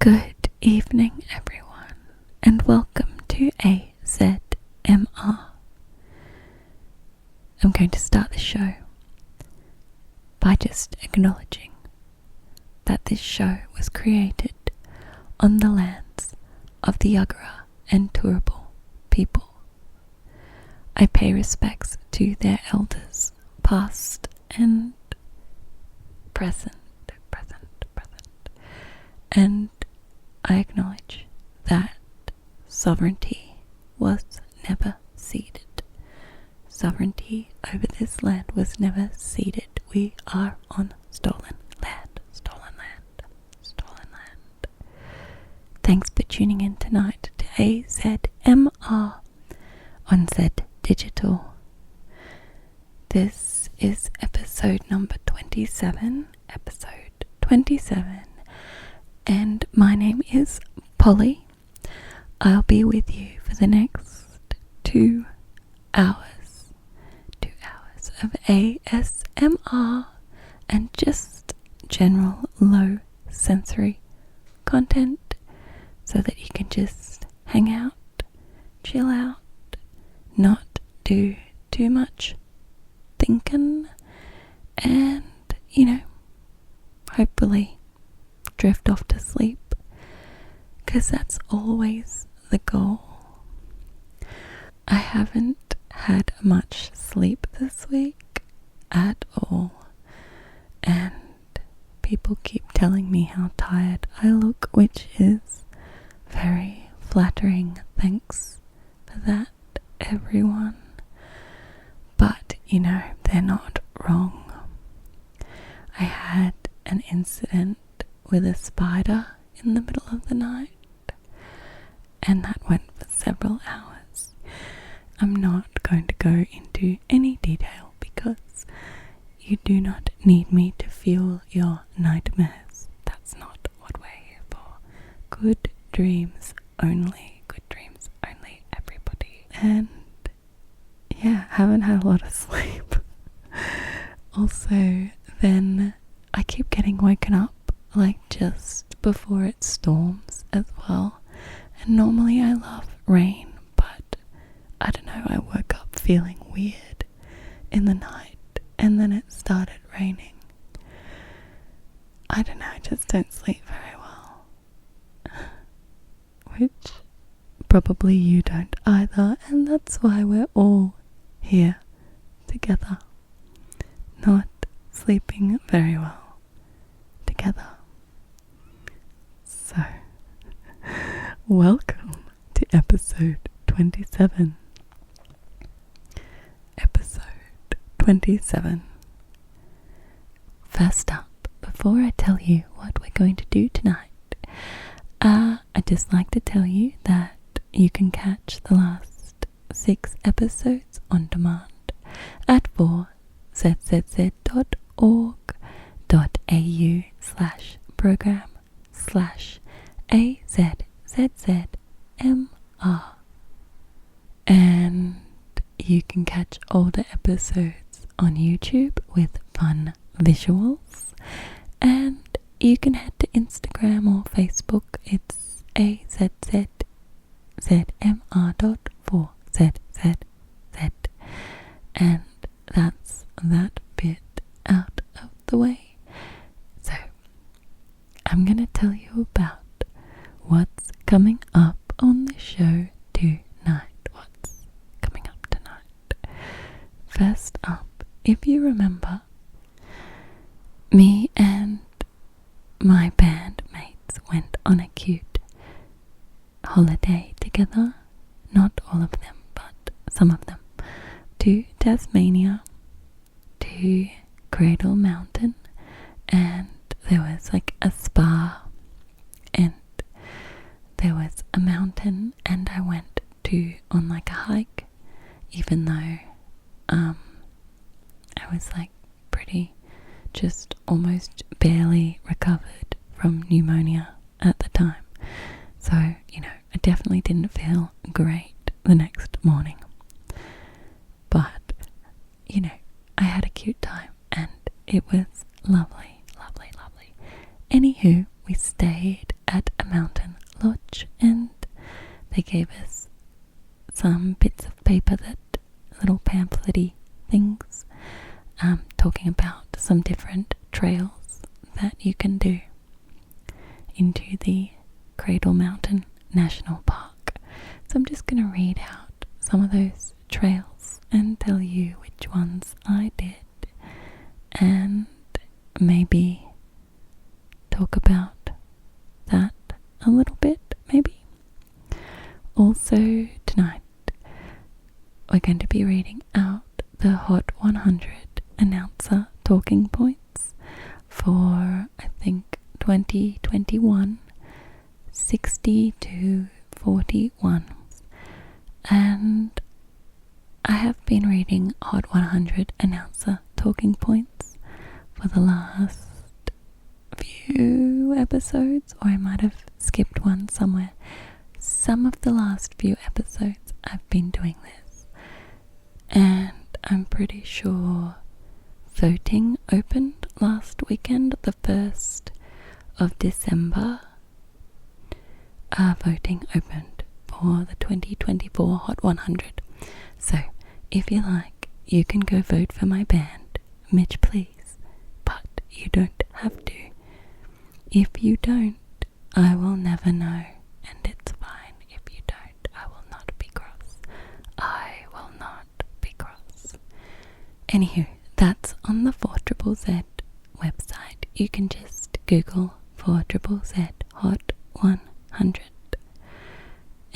Good evening, everyone, and welcome to AZMR. I'm going to start the show by just acknowledging that this show was created on the lands of the Jagera and Turrbal people. I pay respects to their elders, past and present, and I acknowledge that sovereignty was never ceded. Sovereignty over this land was never ceded. We are on stolen land. Thanks for tuning in tonight to AzZMR on Zed Digital. This is episode number 27, and my name is Polly. I'll be with you for the next 2 hours of ASMR and just general low sensory content so that you can just hang out, chill out, not do too much thinking, and hopefully drift off to sleep, because that's always the goal. I haven't had much sleep this week at all, and people keep telling me how tired I look, which is very flattering. Thanks for that, everyone. But they're not wrong. I had an incident with a spider in the middle of the night, and that went for several hours. I'm not going to go into any detail because you do not need me to fuel your nightmares. That's not what we're here for. Good dreams only, everybody. And yeah, haven't had a lot of sleep. Also, then I keep getting woken up just before it storms as well. And normally I love rain, but I don't know, I woke up feeling weird in the night and then it started raining. I don't know, I just don't sleep very well. Which probably you don't either, and that's why we're all here together, not sleeping very well together. So, welcome to episode 27. First up, before I tell you what we're going to do tonight, I'd just like to tell you that you can catch the last 6 episodes on demand at 4ZZZ.org.au/program/AZZMR. And you can catch older episodes on YouTube with fun visuals, and you can head to Instagram or Facebook. It's AZZZMR.4ZZZ, and that's that bit out of the way. So I'm gonna tell you about what's coming up on the show tonight. First up, if you remember, me and my bandmates went on a cute holiday together, not all of them, but some of them, to Tasmania, to Cradle Mountain, and there was a spa, and there was a mountain, and I went on a hike, even though I was pretty just almost barely recovered from pneumonia at the time. So, I definitely didn't feel great the next morning. But, I had a cute time and it was lovely. Anywho, we stayed at a Mountain Lodge, and they gave us some bits of paper, that little pamphlet-y things, talking about some different trails that you can do into the Cradle Mountain National Park. So I'm just going to read out some of those trails and tell you which ones I did, and maybe talk about that a little bit, maybe. Also tonight we're going to be reading out the Hot 100 announcer talking points for, I think, 2021, 60 to 41. And I have been reading Hot 100 announcer talking points for the last few episodes, or I might have skipped one somewhere. Some of the last few episodes I've been doing this, and I'm pretty sure voting opened last weekend, the 1st of December. Voting opened for the 2024 Hot 100. So, if you like, you can go vote for my band, Mitch Please, but you don't have to. If you don't, I will never know, and it's fine if you don't. I will not be cross. I will not be cross. Anywho, that's on the 4ZZZ website. You can just Google 4ZZZ Hot 100.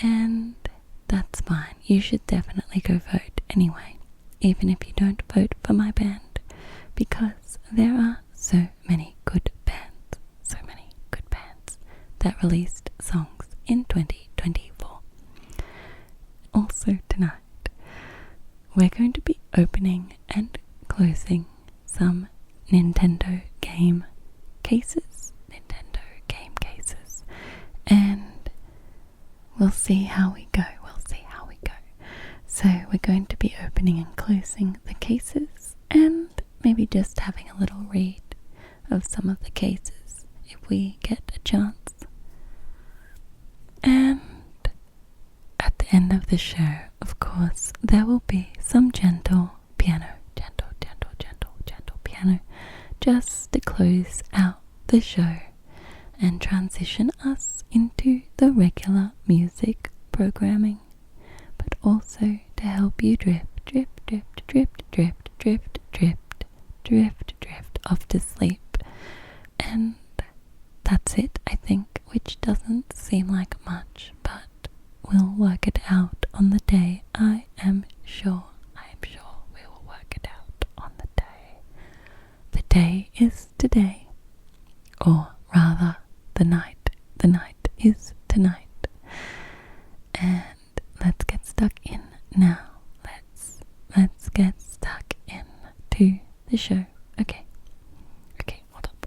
And that's fine. You should definitely go vote anyway, even if you don't vote for my band, because there are so many good bands that released songs in 2024. Also tonight, we're going to be opening and closing some Nintendo game cases, and we'll see how we go. So we're going to be opening and closing the cases, and maybe just having a little read of some of the cases if we get a chance. And at the end of the show, of course, there will be some gentle piano, just to close out the show and transition us into the regular music programming, but also to help you drift off to sleep. And that's it, I think, which doesn't seem like much, but we'll work it out on the day. I am sure we will work it out on the day. The day is today, or rather the night is tonight. And let's get stuck in now. Let's get stuck in to the show. Okay, hold up.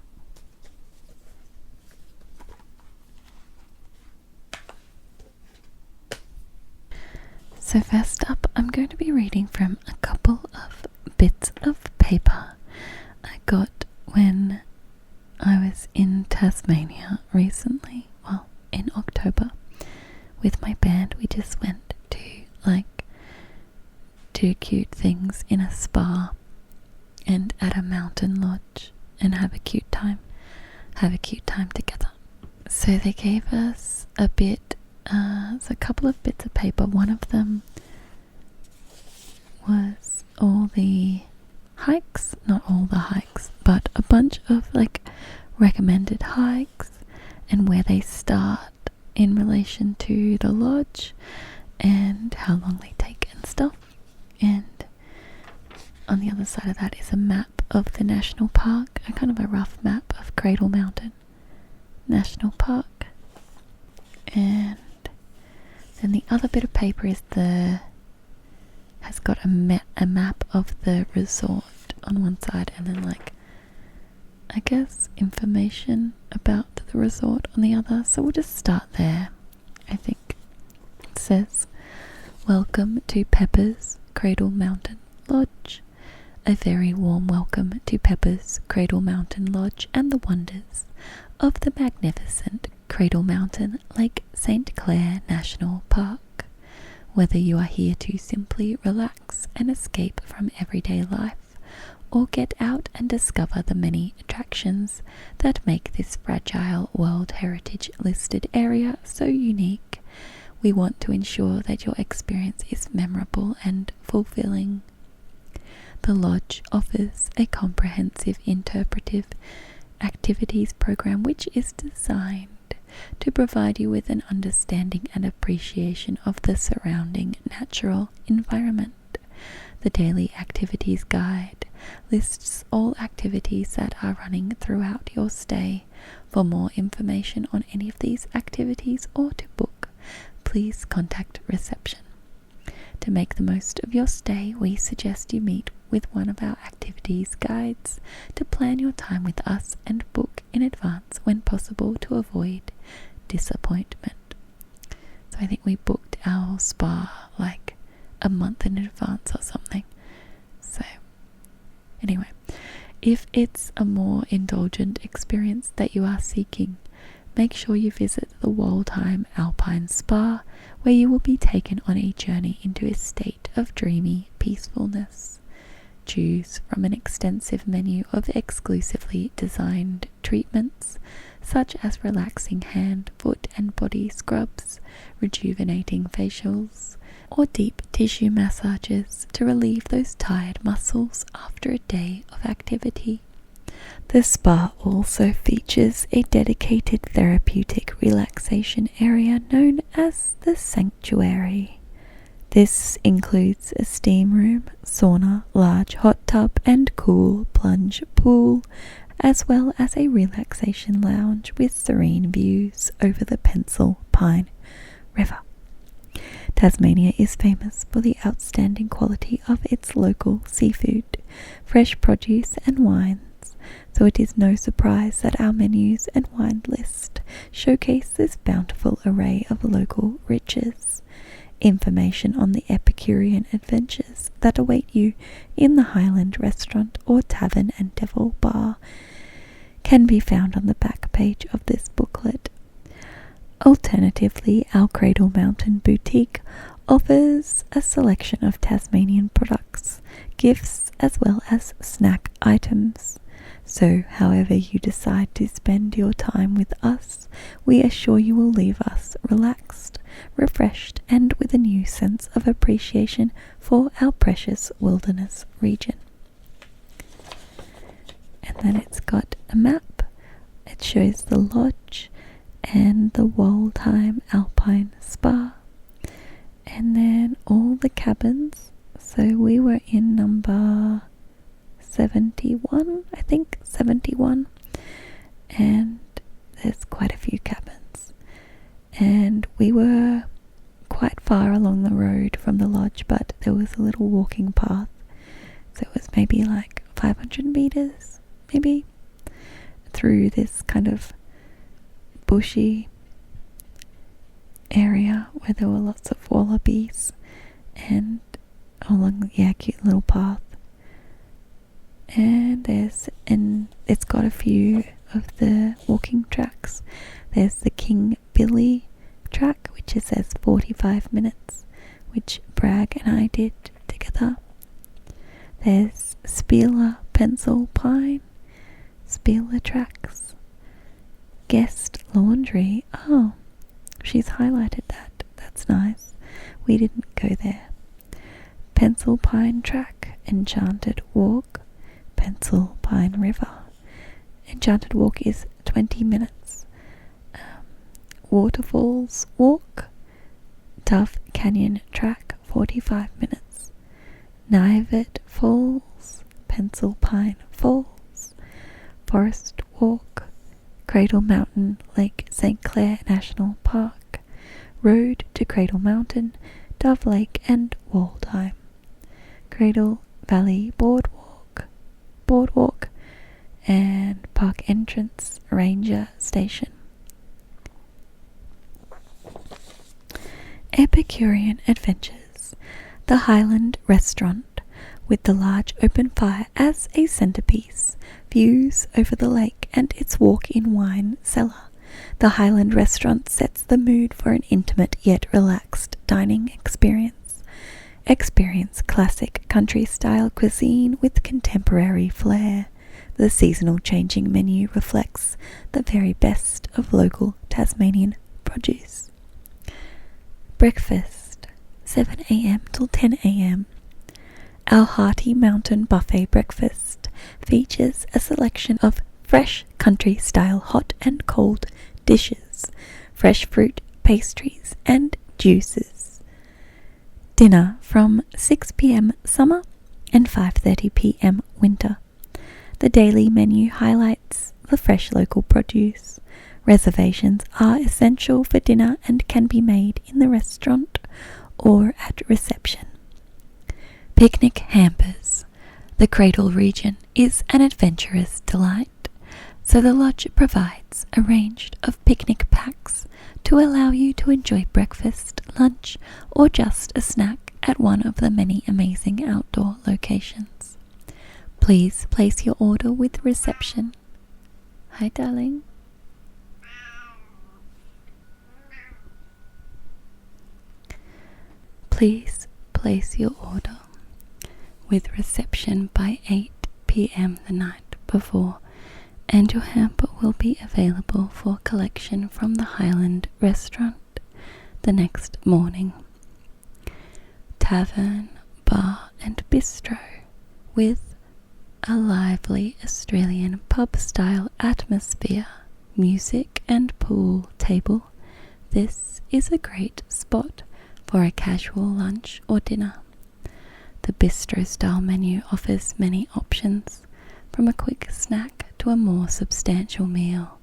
So first up, I'm going to be reading from a couple of bits of paper I got when I was in Tasmania recently, well, in October, with my band. We just went to do cute things in a spa and at a mountain lodge and have a cute time together. So they gave us a couple of bits of paper. One of them was all the hikes, not all the hikes, but a bunch of recommended hikes and where they start in relation to the lodge and how long they take and stuff. And on the other side of that is a map of the national park, a kind of a rough map of Cradle Mountain National Park. And then the other bit of paper has got a map of the resort on one side, and then I guess information about the resort on the other. So we'll just start there. I think it says, "Welcome to Pepper's Cradle Mountain Lodge. A very warm welcome to Pepper's Cradle Mountain Lodge and the wonders of the magnificent Cradle Mountain, Lake St. Clair National Park. Whether you are here to simply relax and escape from everyday life, or get out and discover the many attractions that make this fragile World Heritage listed area so unique, we want to ensure that your experience is memorable and fulfilling. The lodge offers a comprehensive interpretive activities program which is designed to provide you with an understanding and appreciation of the surrounding natural environment. The daily activities guide lists all activities that are running throughout your stay. For more information on any of these activities or to book, please contact reception. To make the most of your stay, we suggest you meet with one of our activities guides to plan your time with us and book in advance when possible to avoid disappointment. So I think we booked our spa like a month in advance or something. So anyway, if it's a more indulgent experience that you are seeking, make sure you visit the Waldheim Alpine Spa, where you will be taken on a journey into a state of dreamy peacefulness. Choose from an extensive menu of exclusively designed treatments, such as relaxing hand, foot and body scrubs, rejuvenating facials, or deep tissue massages to relieve those tired muscles after a day of activity. The spa also features a dedicated therapeutic relaxation area known as the Sanctuary. This includes a steam room, sauna, large hot tub and cool plunge pool, as well as a relaxation lounge with serene views over the Pencil Pine River. Tasmania is famous for the outstanding quality of its local seafood, fresh produce and wines, so it is no surprise that our menus and wine list showcase this bountiful array of local riches. Information on the Epicurean adventures that await you in the Highland Restaurant or Tavern and Devil Bar can be found on the back page of this booklet. Alternatively, our Cradle Mountain boutique offers a selection of Tasmanian products, gifts, as well as snack items. So, however you decide to spend your time with us, we assure you will leave us relaxed, refreshed, and with a new sense of appreciation for our precious wilderness region. And then it's got a map. It shows the lodge and the Waldheim Alpine Spa, and then all the cabins. So we were in number 71, I think, 71, and there's quite a few cabins. And we were quite far along the road from the lodge, but there was a little walking path, so it was maybe like 500 meters, maybe, through this kind of bushy area where there were lots of wallabies, and along, cute little path. And it's got a few of the walking tracks. There's the King Billy track, which it says 45 minutes, which Bragg and I did together. There's Spieler Pencil Pine, Spieler tracks, Guest Laundry. Oh, she's highlighted that. That's nice. We didn't go there. Pencil Pine track, Enchanted Walk, Pencil Pine River. Enchanted Walk is 20 minutes. Waterfalls Walk, Dove Canyon Track, 45 minutes. Nivet Falls, Pencil Pine Falls. Forest Walk, Cradle Mountain, Lake St. Clair National Park. Road to Cradle Mountain, Dove Lake and Waldheim. Cradle Valley Boardwalk, and Park Entrance Ranger Station. Epicurean Adventures, the Highland Restaurant, with the large open fire as a centerpiece, views over the lake and its walk-in wine cellar, The Highland restaurant sets the mood for an intimate yet relaxed dining experience. Experience classic country-style cuisine with contemporary flair. The seasonal changing menu reflects the very best of local Tasmanian produce. Breakfast, 7 a.m. till 10 a.m. Our hearty mountain buffet breakfast features a selection of fresh country-style hot and cold dishes, fresh fruit, pastries and juices. Dinner from 6 p.m. summer and 5:30 p.m. winter. The daily menu highlights the fresh local produce. Reservations are essential for dinner and can be made in the restaurant or at reception. Picnic hampers. The Cradle region is an adventurous delight, so the lodge provides a range of picnic packs to allow you to enjoy breakfast, lunch, or just a snack at one of the many amazing outdoor locations. Please place your order with reception. Hi, darling. Please place your order with reception by 8 p.m. the night before, and your hamper will be available for collection from the Highland restaurant the next morning. Tavern, bar and bistro with a lively Australian pub-style atmosphere, music and pool table. This is a great spot for a casual lunch or dinner. The bistro-style menu offers many options, from a quick snack to a more substantial meal,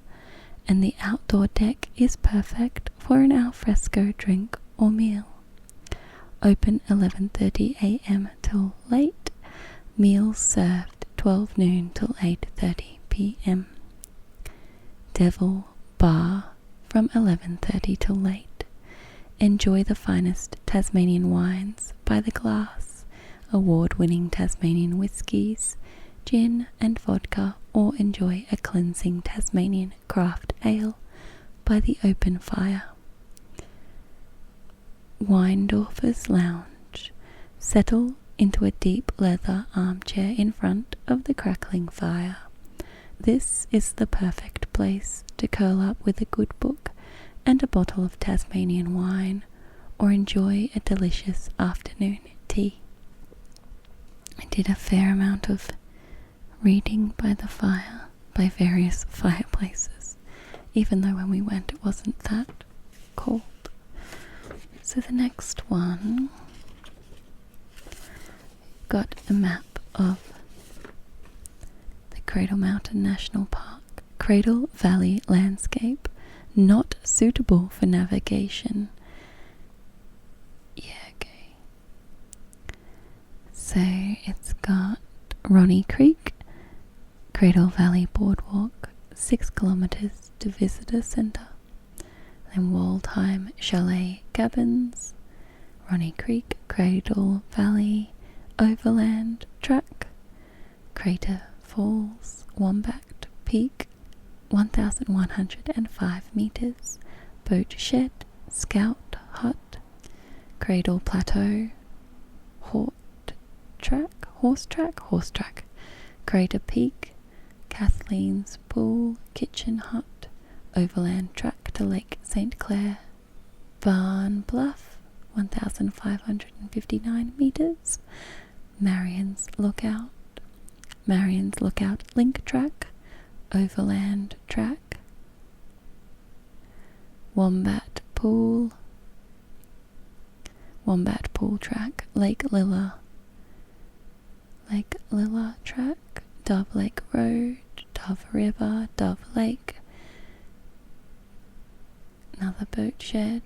and the outdoor deck is perfect for an alfresco drink or meal. Open 11:30 a.m. till late. Meals served 12 noon till 8:30 p.m. Devil Bar from 11:30 till late. Enjoy the finest Tasmanian wines by the glass, award-winning Tasmanian whiskies, gin and vodka, or enjoy a cleansing Tasmanian craft ale by the open fire. Weindorfer's Lounge. Settle into a deep leather armchair in front of the crackling fire. This is the perfect place to curl up with a good book and a bottle of Tasmanian wine, or enjoy a delicious afternoon tea. I did a fair amount of reading by the fire, by various fireplaces, even though when we went it wasn't that cold. So the next one, got a map of the Cradle Mountain National Park. Cradle Valley landscape, not suitable for navigation. Yeah, okay. So it's got Ronnie Creek, Cradle Valley Boardwalk, 6 kilometers to Visitor Centre. Then Waldheim Chalet Cabins, Ronnie Creek, Cradle Valley Overland Track, Crater Falls, Wombat Peak, 1,105 meters, Boat Shed, Scout Hut, Cradle Plateau, Horse Track, Crater Peak, Kathleen's Pool, Kitchen Hut, Overland Track to Lake St. Clair, Barn Bluff, 1,559 meters, Marion's Lookout Link Track, Overland Track, Wombat Pool Track, Lake Lilla Track, Dove Lake Road, Dove River, Dove Lake, another boat shed,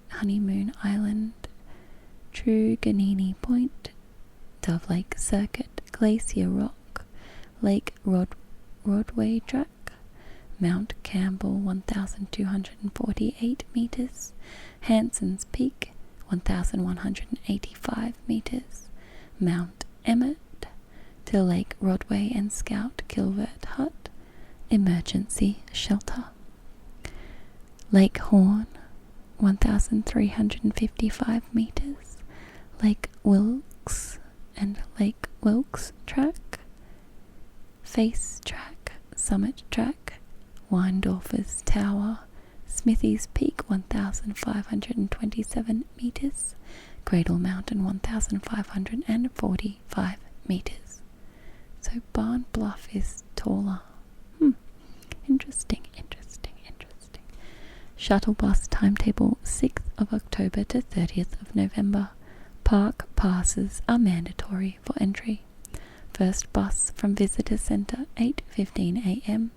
Honeymoon Island, Truganini Point, Dove Lake Circuit, Glacier Rock, Lake Rodway Track, Mount Campbell 1,248 meters, Hanson's Peak 1,185 meters, Mount Emmett to Lake Rodway and Scout Kilvert Hut, Emergency Shelter. Lake Horn, 1,355 meters. Lake Wilkes and Lake Wilkes Track. Face Track, Summit Track, Weindorfer's Tower, Smithy's Peak, 1,527 meters. Cradle Mountain, 1,545 meters. So Barn Bluff is taller. Interesting. Shuttle bus timetable 6th of October to 30th of November. Park passes are mandatory for entry. First bus from Visitor Centre 8:15 a.m.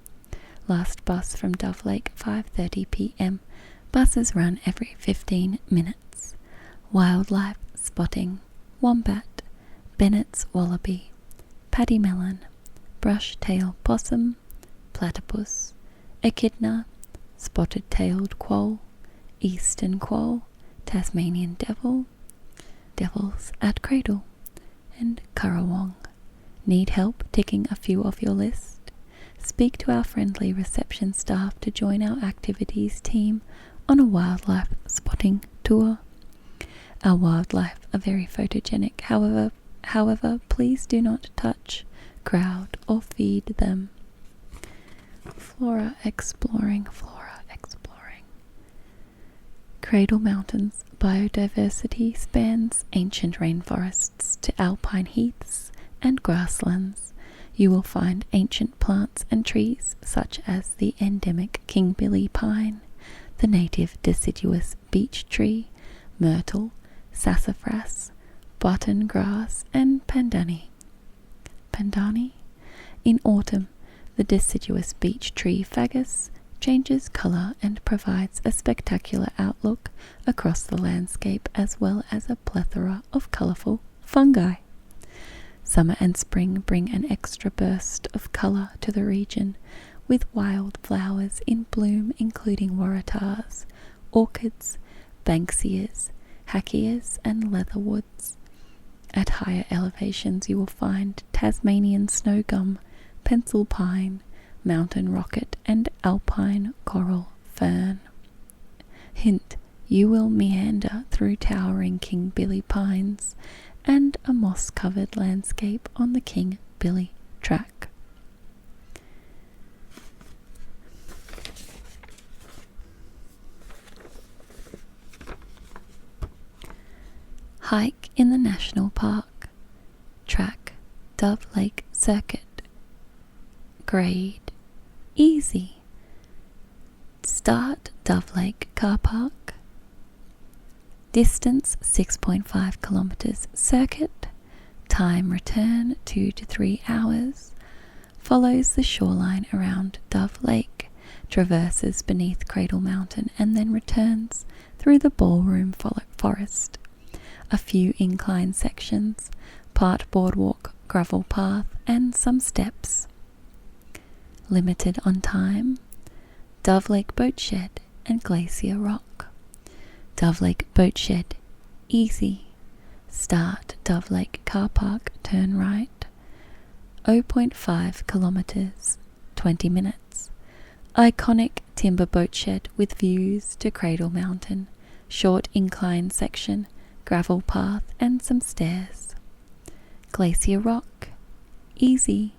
Last bus from Dove Lake 5:30 p.m. Buses run every 15 minutes. Wildlife spotting: wombat, Bennett's wallaby, paddy melon, brush-tailed possum, platypus, echidna, spotted-tailed quoll, eastern quoll, Tasmanian devil, devils at cradle, and currawong. Need help ticking a few off your list? Speak to our friendly reception staff to join our activities team on a wildlife spotting tour. Our wildlife are very photogenic, however, please do not touch, crowd, or feed them. Flora exploring. Cradle Mountain's biodiversity spans ancient rainforests to alpine heaths and grasslands. You will find ancient plants and trees such as the endemic kingbilly pine, the native deciduous beech tree, myrtle, sassafras, button grass, and pandani. In autumn, the deciduous beech tree fagus changes colour and provides a spectacular outlook across the landscape, as well as a plethora of colourful fungi. Summer and spring bring an extra burst of colour to the region, with wild flowers in bloom including waratahs, orchids, banksias, hakeas, and leatherwoods. At higher elevations you will find Tasmanian snow gum, pencil pine, mountain rocket, and alpine coral fern. Hint: you will meander through towering kingbilly pines and a moss-covered landscape on the Kingbilly Track. Hike in the National Park. Track: Dove Lake Circuit. Grade: easy. Start Dove Lake Car Park. Distance 6.5 kilometers circuit. Time return 2 to 3 hours. Follows the shoreline around Dove Lake, traverses beneath Cradle Mountain, and then returns through the Ballroom Forest. A few incline sections, part boardwalk, gravel path, and some steps. Limited on time. Dove Lake Boat Shed and Glacier Rock. Dove Lake Boat Shed, easy. Start Dove Lake Car Park, turn right. 0.5 kilometers, 20 minutes. Iconic timber boat shed with views to Cradle Mountain, short incline section, gravel path, and some stairs. Glacier Rock, easy.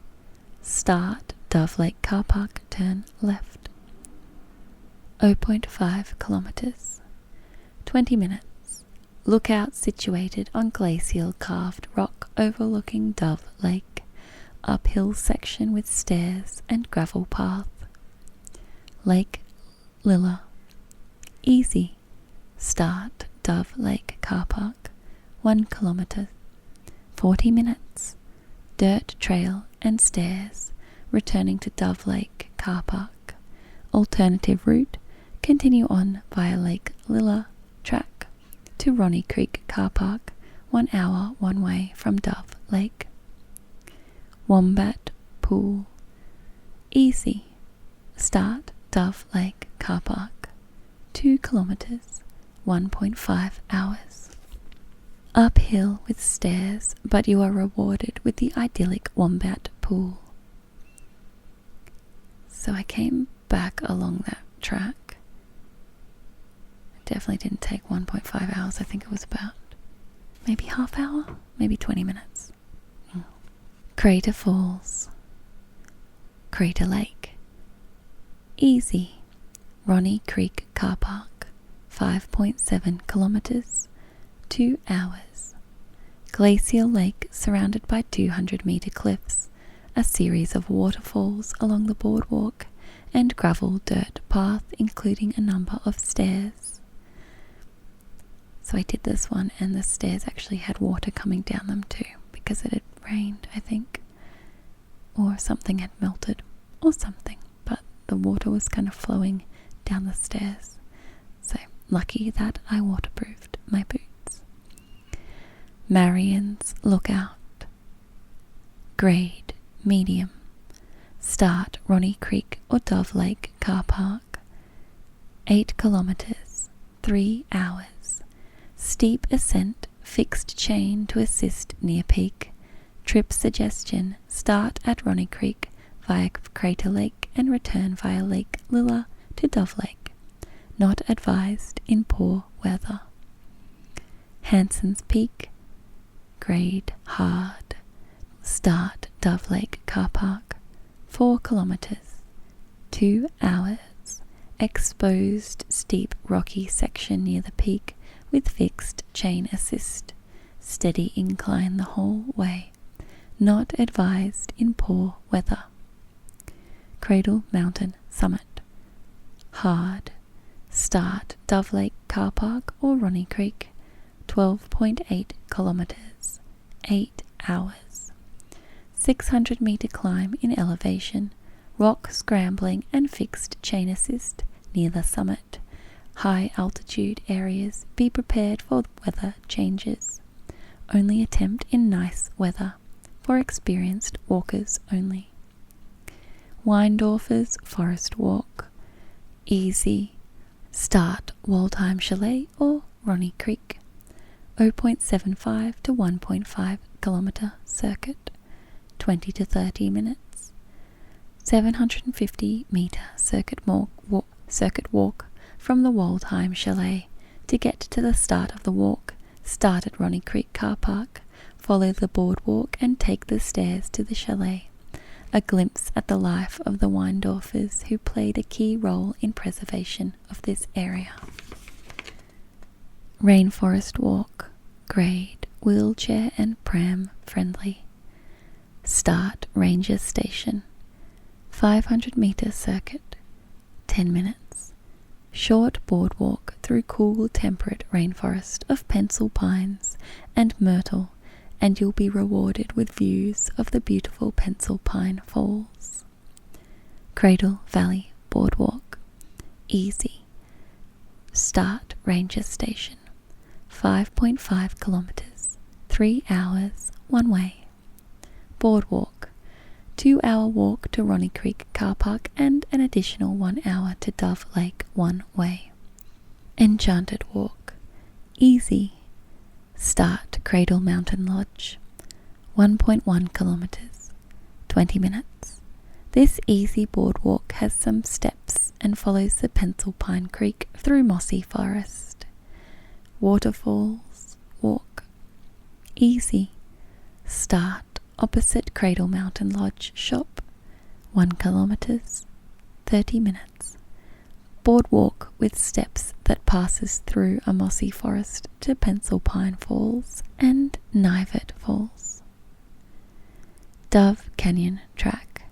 Start Dove Lake Car Park, turn left. 0.5 kilometers, 20 minutes. Lookout situated on glacial carved rock overlooking Dove Lake. Uphill section with stairs and gravel path. Lake Lilla, easy. Start Dove Lake Car Park, 1 kilometer, 40 minutes. Dirt trail and stairs, returning to Dove Lake Car Park. Alternative route, continue on via Lake Lilla track to Ronnie Creek Car Park, 1 hour one way from Dove Lake. Wombat Pool, easy. Start Dove Lake Car Park, 2 kilometers, 1.5 hours. Uphill with stairs, but you are rewarded with the idyllic Wombat Pool. So I came back along that track definitely didn't take 1.5 hours. I think it was about maybe half hour, maybe 20 minutes. Crater Falls, Crater Lake, easy. Ronnie Creek Car Park, 5.7 kilometers, 2 hours. Glacial Lake surrounded by 200-meter cliffs, a series of waterfalls along the boardwalk, and gravel dirt path including a number of stairs. So I did this one, and the stairs actually had water coming down them too, because it had rained, I think, or something had melted or something, but the water was kind of flowing down the stairs. So lucky that I waterproofed my boots. Marion's Lookout, grade medium. Start Ronnie Creek or Dove Lake Car Park, 8 kilometers, 3 hours. Steep ascent, fixed chain to assist near peak. Trip suggestion: start at Ronnie Creek via Crater Lake and return via Lake Lilla to Dove Lake. Not advised in poor weather. Hanson's Peak, grade hard. Start Dove Lake Car Park, 4 kilometers, 2 hours. Exposed steep rocky section near the peak with fixed chain assist. Steady incline the whole way. Not advised in poor weather. Cradle Mountain Summit, hard. Start Dove Lake Car Park or Ronnie Creek, 12.8 kilometers, 8 hours. 600-meter climb in elevation, rock scrambling and fixed chain assist near the summit. High altitude areas, be prepared for weather changes. Only attempt in nice weather, for experienced walkers only. Weindorfer's Forest Walk, easy. Start Waldheim Chalet or Ronnie Creek, 0.75 to 1.5 kilometer circuit, 20 to 30 minutes. 750-meter circuit walk from the Waldheim Chalet. To get to the start of the walk, start at Ronnie Creek Car Park, follow the boardwalk and take the stairs to the chalet. A glimpse at the life of the Weindorfers who played a key role in preservation of this area. Rainforest Walk, grade, wheelchair and pram friendly. Start Ranger Station, 500-meter circuit, 10 minutes. Short boardwalk through cool temperate rainforest of pencil pines and myrtle, and you'll be rewarded with views of the beautiful Pencil Pine Falls. Cradle Valley Boardwalk, easy. Start Ranger Station, 5.5 kilometers, 3 hours, one way. Boardwalk, 2-hour walk to Ronnie Creek Car Park and an additional 1 hour to Dove Lake one way. Enchanted Walk, easy. Start Cradle Mountain Lodge, 1.1 kilometers, 20 minutes. This easy boardwalk has some steps and follows the Pencil Pine Creek through mossy forest. Waterfalls Walk, easy. Start opposite Cradle Mountain Lodge Shop, 1 kilometers, 30 minutes. Boardwalk with steps that passes through a mossy forest to Pencil Pine Falls and Nivet Falls. Dove Canyon Track,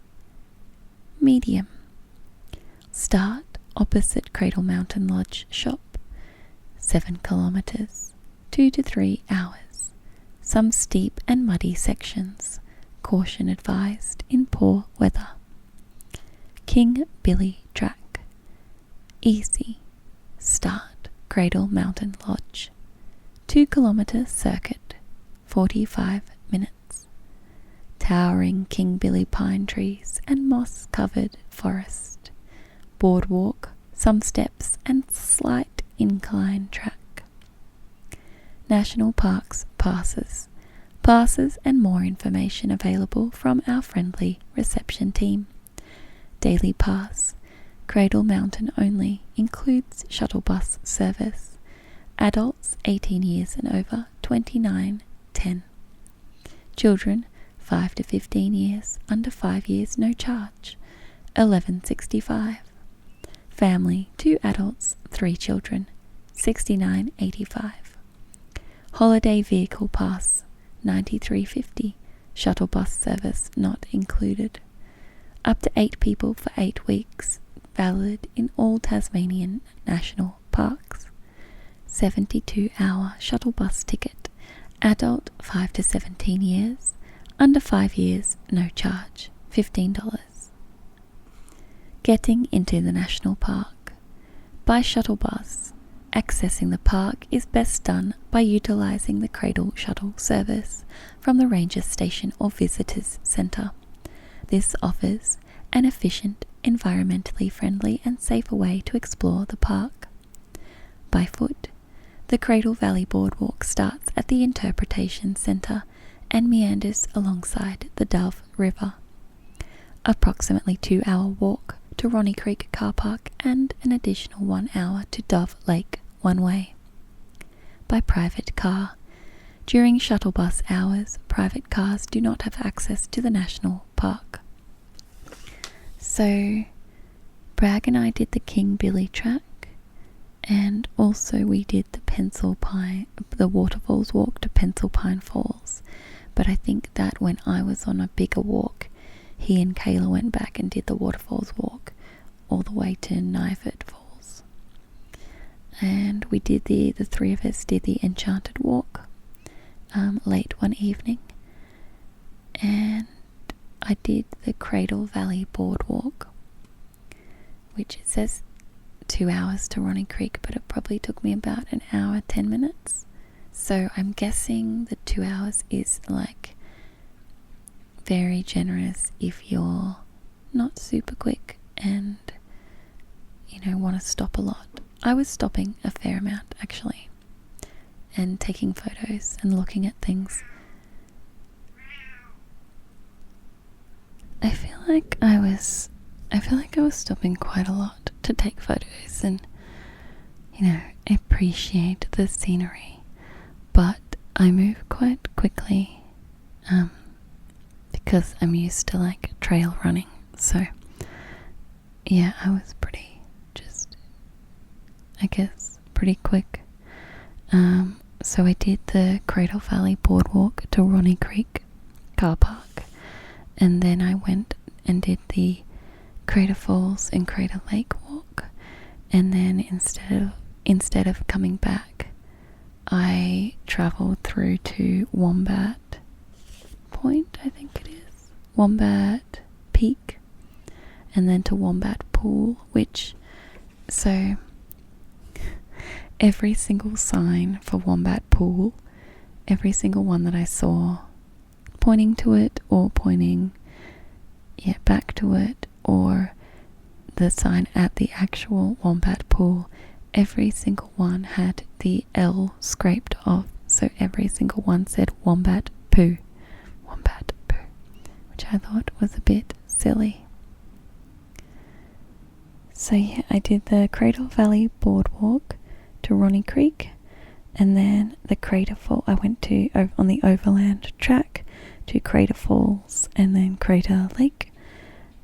medium. Start opposite Cradle Mountain Lodge Shop, 7 kilometers, 2 to 3 hours. Some steep and muddy sections. Caution advised in poor weather. King Billy Track, easy. Start Cradle Mountain Lodge, 2 kilometer circuit, 45 minutes. Towering King Billy pine trees and moss covered forest. Boardwalk, some steps and slight incline track. National Parks passes and more information available from our friendly reception team. Daily Pass, Cradle Mountain only, includes shuttle bus service. Adults 18 years and over, $29.10. Children 5 to 15 years, under 5 years, no charge, $11.65. Family, 2 adults, 3 children, $69.85. Holiday vehicle pass, $93.50. Shuttle bus service not included. Up to 8 people for 8 weeks, valid in all Tasmanian national parks. 72-hour shuttle bus ticket, adult 5 to 17 years, under 5 years, no charge, $15. Getting into the national park. By shuttle bus, accessing the park is best done by utilising the Cradle shuttle service from the Ranger Station or Visitors Centre. This offers an efficient, environmentally friendly and safer way to explore the park. By foot, the Cradle Valley Boardwalk starts at the Interpretation Centre and meanders alongside the Dove River. Approximately 2-hour walk to Ronnie Creek Car Park and an additional 1 hour to Dove Lake one way. By private car. During shuttle bus hours, private cars do not have access to the national park. So, Bragg and I did the King Billy track, and also we did the Waterfalls walk to Pencil Pine Falls. But I think that when I was on a bigger walk, he and Kayla went back and did the Waterfalls walk all the way to Nivert Falls. And we did the 3 of us did the Enchanted walk late one evening. And I did the Cradle Valley Boardwalk, which it says 2 hours to Ronnie Creek, but it probably took me about an hour, 10 minutes. So I'm guessing the 2 hours is like very generous if you're not super quick and want to stop a lot. I was stopping a fair amount actually and taking photos and looking at things. I feel like I was stopping quite a lot to take photos and appreciate the scenery, but I move quite quickly because I'm used to like trail running. So yeah, I was pretty quick. So I did the Cradle Valley Boardwalk to Ronnie Creek Car Park, and then I went and did the Crater Falls and Crater Lake walk, and then instead of coming back, I travelled through to Wombat Point, I think it is, Wombat Peak, and then to Wombat Pool, so every single sign for Wombat Pool, every single one that I saw pointing to it or pointing back to it, or the sign at the actual Wombat Pool, every single one had the L scraped off, so every single one said Wombat Poo, which I thought was a bit silly. So yeah, I did the Cradle Valley Boardwalk to Ronnie Creek, and then the Crater Fall. I went to on the overland track to Crater Falls and then Crater Lake,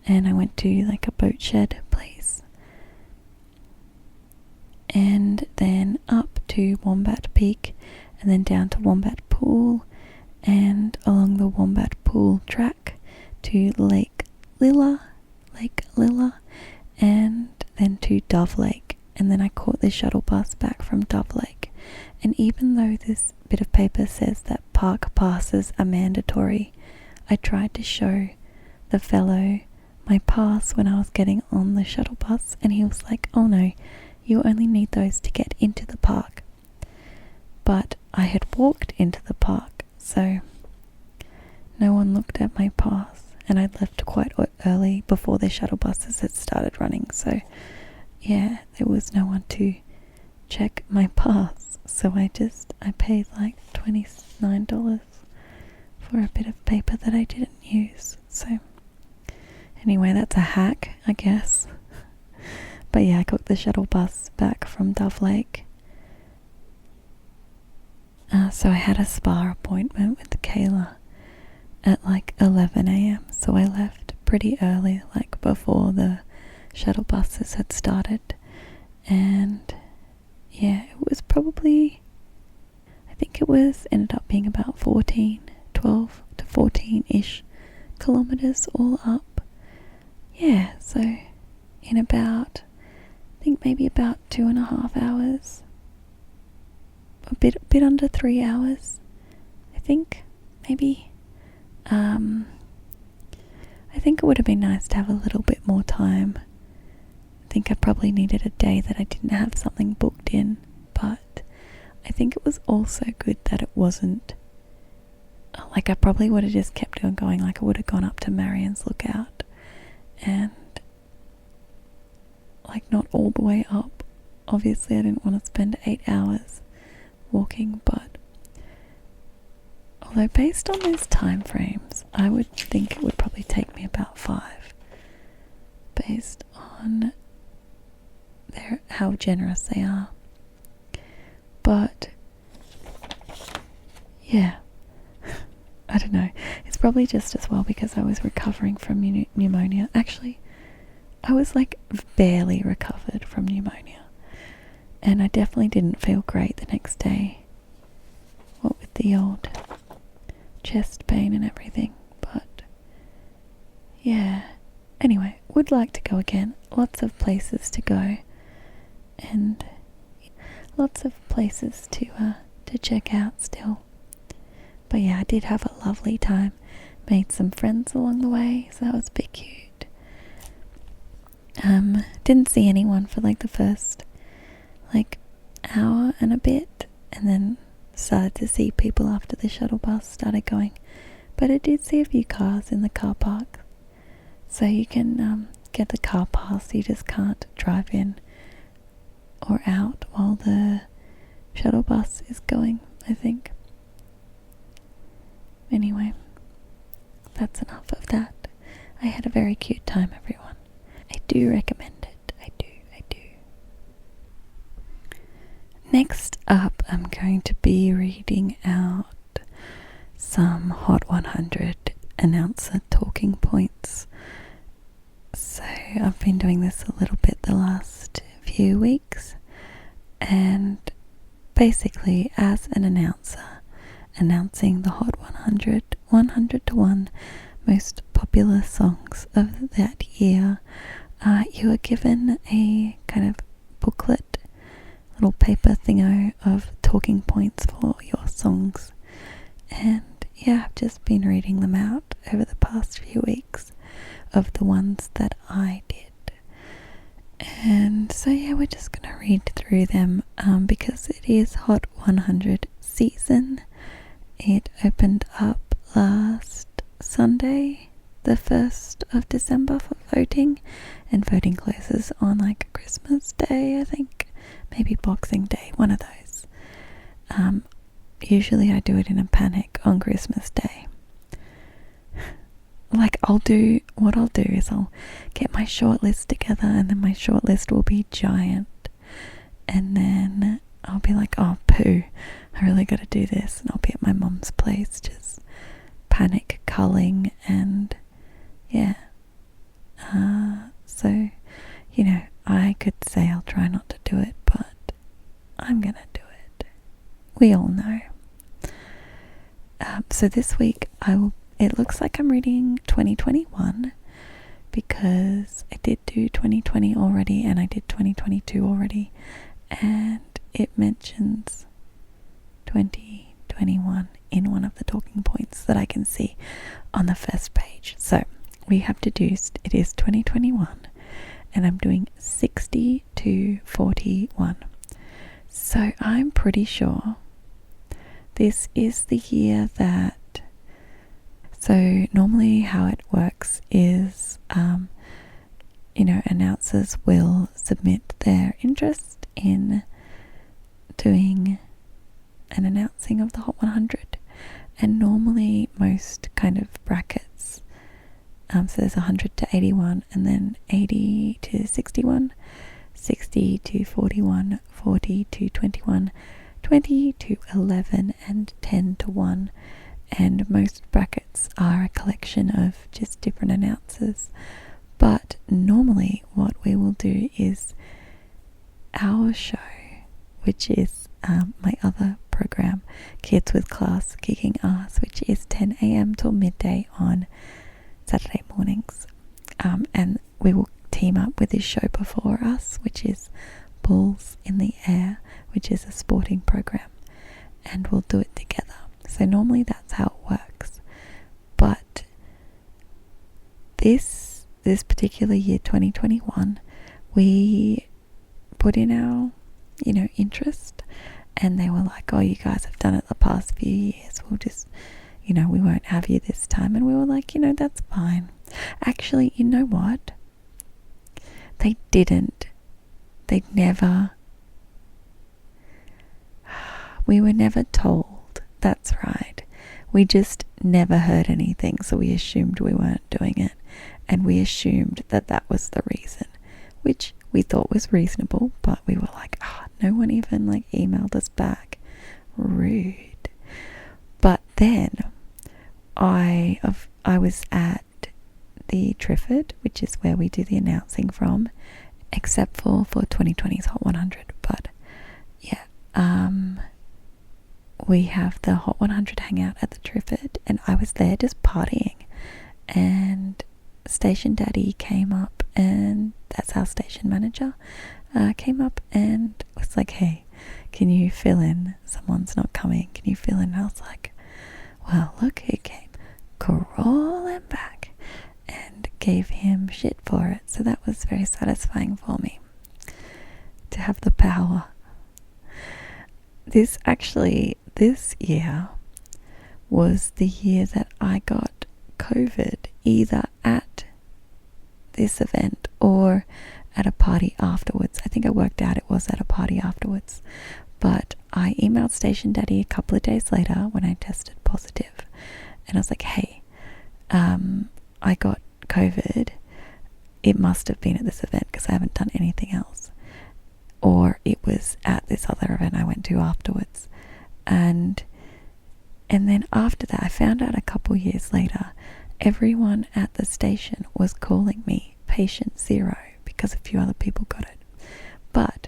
and I went to like a boat shed place, and then up to Wombat Peak, and then down to Wombat Pool, and along the Wombat Pool track to Lake Lilla, and then to Dove Lake. And then I caught the shuttle bus back from Dove Lake. And even though this bit of paper says that park passes are mandatory, I tried to show the fellow my pass when I was getting on the shuttle bus, and he was like, oh no, you only need those to get into the park. But I had walked into the park, so no one looked at my pass, and I'd left quite early before the shuttle buses had started running, so yeah, there was no one to check my pass, so I paid like $29 for a bit of paper that I didn't use. So anyway, that's a hack, I guess. But yeah, I got the shuttle bus back from Dove Lake. So I had a spa appointment with Kayla at like 11 a.m. So I left pretty early, like before the shuttle buses had started. And yeah, it was probably, I think ended up being about 12 to 14-ish kilometers all up. Yeah, so in about, I think maybe about 2.5 hours. A bit under 3 hours, I think, maybe. I think it would have been nice to have a little bit more time. I think I probably needed a day that I didn't have something booked in, but I think it was also good that it wasn't, like I probably would have just kept on going, like I would have gone up to Marion's Lookout and like not all the way up. Obviously I didn't want to spend 8 hours walking, but although based on those time frames, I would think it would probably take me about 5, based on how generous they are. But yeah, I don't know. It's probably just as well because I was recovering from pneumonia. Actually, I was like barely recovered from pneumonia. And I definitely didn't feel great the next day. What with the old chest pain and everything. But yeah. Anyway, would like to go again. Lots of places to go. And lots of places to check out still. But yeah, I did have a lovely time. Made some friends along the way, so that was a bit cute. Didn't see anyone for like the first hour and a bit, and then started to see people after the shuttle bus started going. But I did see a few cars in the car park, so you can get the car pass. You just can't drive in or out while the shuttle bus is going, I think. Anyway, that's enough of that. I had a very cute time, everyone. I do recommend it. I do. Next up, I'm going to be reading out some Hot 100 announcer talking points. So I've been doing this a little bit the last few weeks, and basically as an announcer announcing the Hot 100 to 1 most popular songs of that year, you are given a kind of booklet, little paper thingo of talking points for your songs. And yeah, I've just been reading them out over the past few weeks of the ones that I did. And so yeah, we're just going to read through them because it is Hot 100 season. It opened up last Sunday, the 1st of December, for voting, and voting closes on like Christmas Day, I think. Maybe Boxing Day, one of those. Usually I do it in a panic on Christmas Day. Like I'll get my shortlist together, and then my shortlist will be giant. And then I'll be like, oh poo, I really gotta do this. And I'll be at my mum's place just panic culling, and yeah. So, you know, I could say I'll try not to do it, but I'm gonna do it. We all know. So this week it looks like I'm reading 2021 because I did do 2020 already and I did 2022 already, and it mentions 2021 in one of the talking points that I can see on the first page. So we have deduced it is 2021, and I'm doing 60 to 41. So I'm pretty sure this is the year that, so normally how it works is, announcers will submit their interest in doing an announcing of the Hot 100, and normally most kind of brackets, so there's 100 to 81 and then 80 to 61, 60 to 41, 40 to 21, 20 to 11, and 10 to 1. And most brackets are a collection of just different announcers. But normally what we will do is our show, which is my other program, Kids with Class Kicking Ass, which is 10 a.m. till midday on Saturday mornings. And we will team up with this show before us, which is Balls in the Air, which is a sporting program. And we'll do it together. So normally that's how it works. But this particular year, 2021, we put in our, interest, and they were like, oh, you guys have done it the past few years. We'll just, we won't have you this time. And we were like, that's fine. Actually, you know what? They didn't. They'd never. We were never told. That's right. We just never heard anything, so we assumed we weren't doing it. And we assumed that was the reason, which we thought was reasonable, but we were like, no one even emailed us back. Rude. But then I was at the Triffid, which is where we do the announcing from, except for 2020's Hot 100. But yeah, we have the Hot 100 hangout at the Triffid, and I was there just partying, and Station Daddy came up, and that's our station manager, came up and was like, hey, can you fill in? Someone's not coming. Can you fill in? And I was like, well, look who came crawling back, and gave him shit for it. So that was very satisfying for me to have the power. This year was the year that I got COVID, either at this event or at a party afterwards. I think I worked out it was at a party afterwards. But I emailed Station Daddy a couple of days later when I tested positive. And I was like, hey, I got COVID. It must have been at this event because I haven't done anything else. Or it was at this other event I went to afterwards. And then after that, I found out a couple years later, everyone at the station was calling me Patient Zero because a few other people got it. But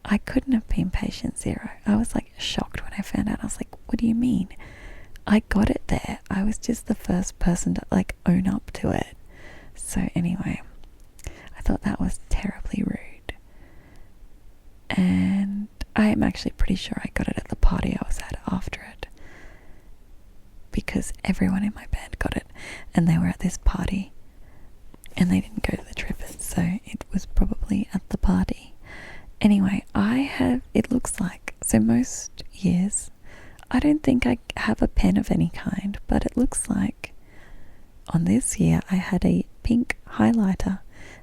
I couldn't have been Patient Zero. I was shocked when I found out. I was like, what do you mean? I got it there. I was just the first person to own up to it. So anyway, I thought that was terribly rude. And I am actually pretty sure I got it at the party I was at after it, because everyone in my band got it, and they were at this party, and they didn't go to the Triffid, so it was probably at the party. Anyway, it looks like, so most years, I don't think I have a pen of any kind, but it looks like on this year I had a pink highlighter,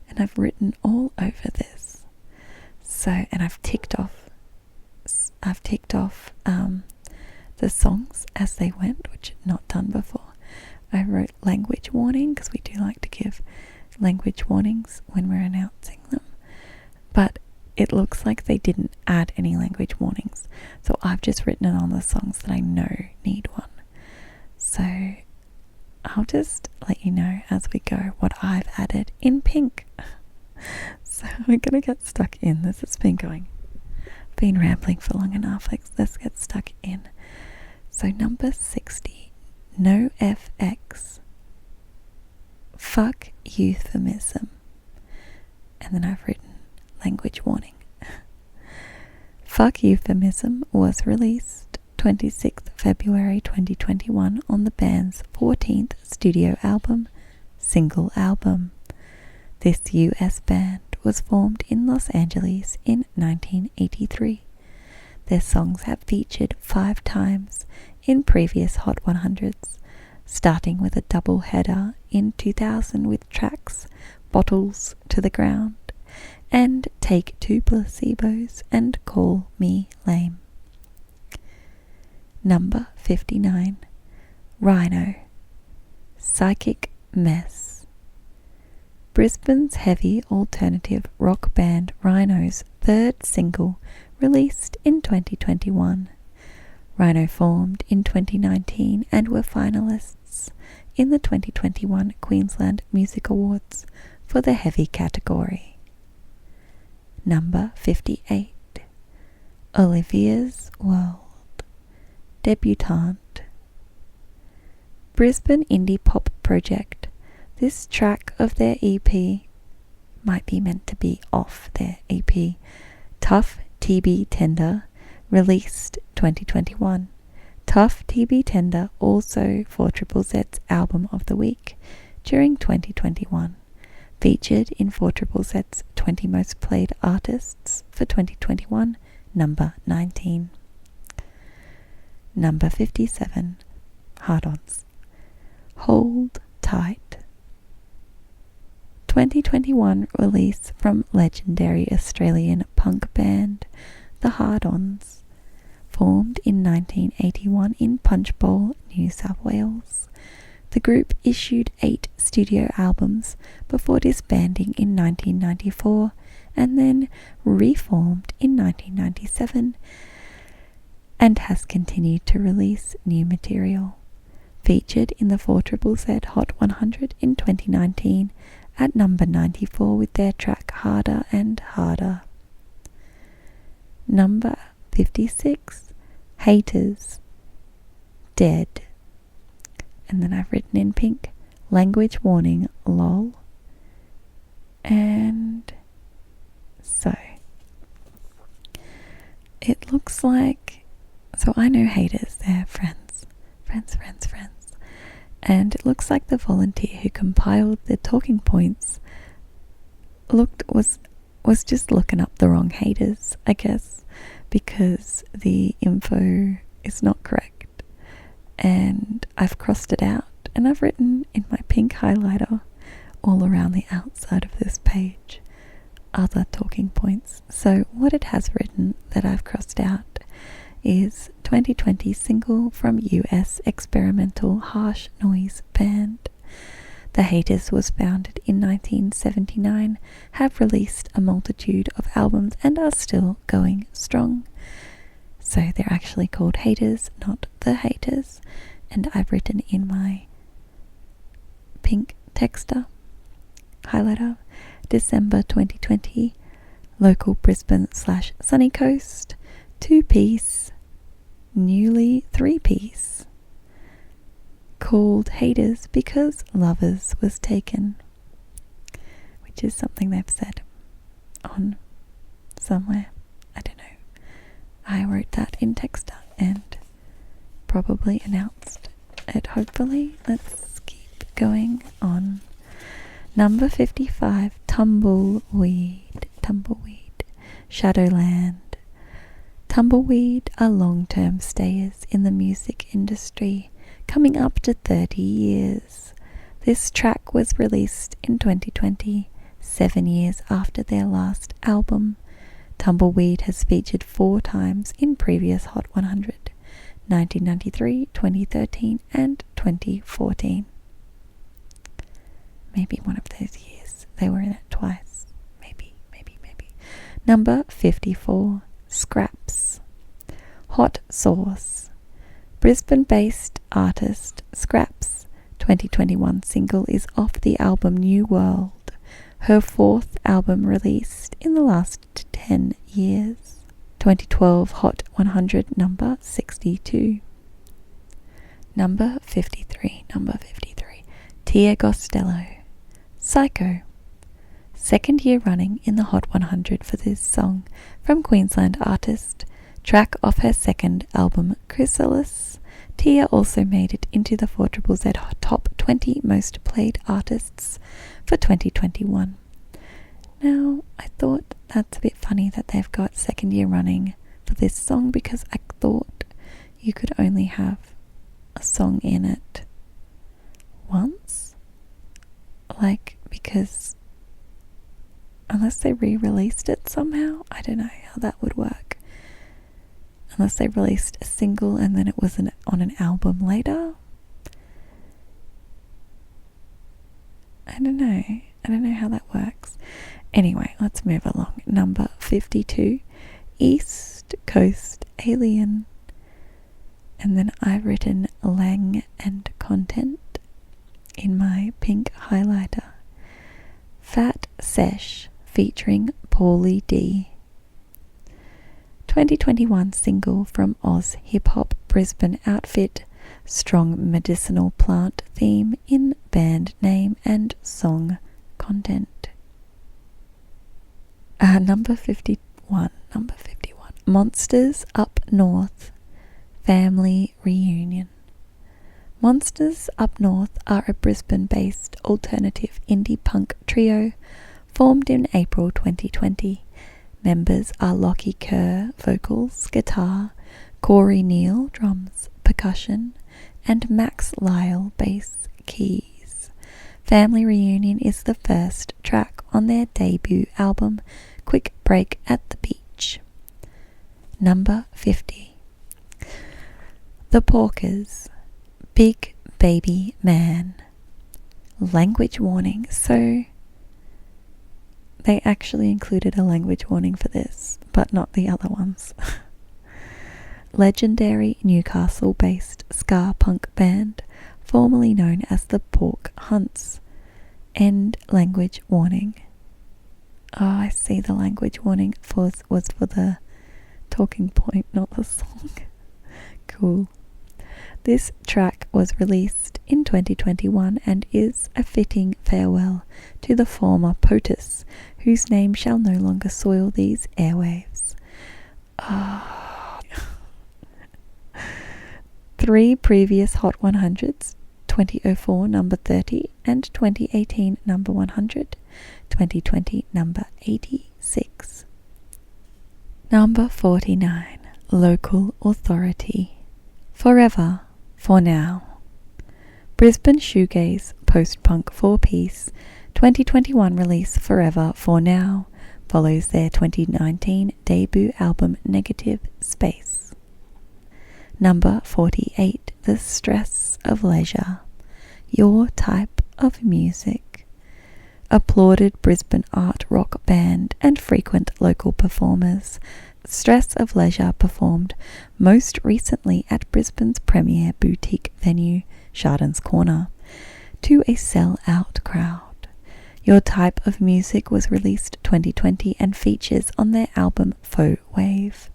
and I've written all over this. So, and I've ticked off the songs as they went, which I'd not done before. I wrote language warning because we do like to give language warnings when we're announcing them. But it looks like they didn't add any language warnings. So I've just written it on the songs that I know need one. So I'll just let you know as we go what I've added in pink. So we're going to get stuck in. This has been going. I've been rambling for long enough. Let's get stuck in. So number 60, no FX. Fuck euphemism. And then I've written language warning. Fuck Euphemism was released 26th February 2021 on the band's 14th studio album, Single Album. This US band was formed in Los Angeles in 1983. Their songs have featured 5 times in previous Hot 100s, starting with a double header in 2000 with tracks Bottles to the Ground and Take 2 Placebos and Call Me Lame. Number 59, Rhino, Psychic Mess. Brisbane's heavy alternative rock band Rhino's third single, released in 2021. Rhino formed in 2019 and were finalists in the 2021 Queensland Music Awards for the heavy category. Number 58. Olivia's World, Debutante. Brisbane indie pop project. This track of their EP might be meant to be off their EP. Tough TB Tender, released 2021. Tough TB Tender also for ZZZ's Album of the Week during 2021. Featured in 4ZZZ's 20 Most Played Artists for 2021, number 19. Number 57. Hard-Ons. Hold Tight. 2021 release from legendary Australian punk band The Hard-Ons, formed in 1981 in Punchbowl, New South Wales. The group issued 8 studio albums before disbanding in 1994 and then reformed in 1997 and has continued to release new material. Featured in the 4ZZZ Hot 100 in 2019 at number 94 with their track Harder and Harder. Number 56. Haters. Dead. And then I've written in pink, language warning, lol. And so it looks like, so I know haters, they're friends. And it looks like the volunteer who compiled the talking points was just looking up the wrong haters, I guess, because the info is not correct. And I've crossed it out and I've written in my pink highlighter all around the outside of this page other talking points. So what it has written that I've crossed out is 2020 single from US experimental harsh noise band. The Haters was founded in 1979, have released a multitude of albums and are still going strong. So they're actually called Haters, not The Haters. And I've written in my pink texter highlighter, December 2020, local Brisbane / Sunny Coast, 2-piece, newly 3-piece, called Haters because Lovers was taken, which is something they've said on somewhere. I don't know. I wrote that in Texter and probably announced it, hopefully. Let's keep going on. Number 55, Tumbleweed, Shadowland. Tumbleweed are long-term stayers in the music industry, coming up to 30 years. This track was released in 2020, 7 years after their last album. Tumbleweed has featured 4 times in previous Hot 100, 1993, 2013 and 2014. Maybe one of those years they were in it twice. Maybe. Number 54, Scraps. Hot Sauce. Brisbane-based artist Scraps' 2021 single is off the album New World, her 4th album released in the last 10 years. 2012 Hot 100 number 62. Number 53. Tia Costello. Psycho. 2nd year running in the Hot 100 for this song from Queensland artist. Track off her 2nd album Chrysalis. Tia also made it into the 4ZZZ Top 20 Most Played Artists for 2021. Now, I thought that's a bit funny that they've got 2nd year running for this song, because I thought you could only have a song in it once. Because unless they re-released it somehow, I don't know how that would work. Unless they released a single and then it was on an album later. I don't know how that Anyway, let's move along. Number 52, East Coast Alien. And then I've written Lang and Content in my pink highlighter. Fat Sesh featuring Paulie D. 2021 single from Oz hip hop Brisbane outfit. Strong medicinal plant theme in band name and song content. Number 51. Monsters Up North Family Reunion. Monsters Up North are a Brisbane-based alternative indie punk trio formed in April 2020. Members are Lockie Kerr, vocals, guitar, Corey Neal, drums, percussion, and Max Lyle, bass, keys. Family Reunion is the first track on their debut album, Quick Break at the Beach. Number 50. The Porkers, Big Baby Man. Language warning. So they actually included a language warning for this, but not the other ones. Legendary Newcastle-based ska punk band, formerly known as the Pork Hunts. End language warning. Oh, I see, the language warning was for the talking point, not the song. Cool. This track was released in 2021 and is a fitting farewell to the former POTUS, whose name shall no longer soil these airwaves. Oh. 3 previous Hot 100s, 2004 number 30 and 2018 number 100, 2020 number 86. Number 49. Local Authority. Forever, for Now. Brisbane shoegaze post-punk 4-piece 2021 release Forever, for Now follows their 2019 debut album Negative Space. Number 48. The Stress of Leisure. Your Type of Music. Applauded Brisbane art rock band and frequent local performers, Stress of Leisure performed most recently at Brisbane's premier boutique venue, Chardon's Corner, to a sell-out crowd. Your Type of Music was released 2020 and features on their album Faux Wave.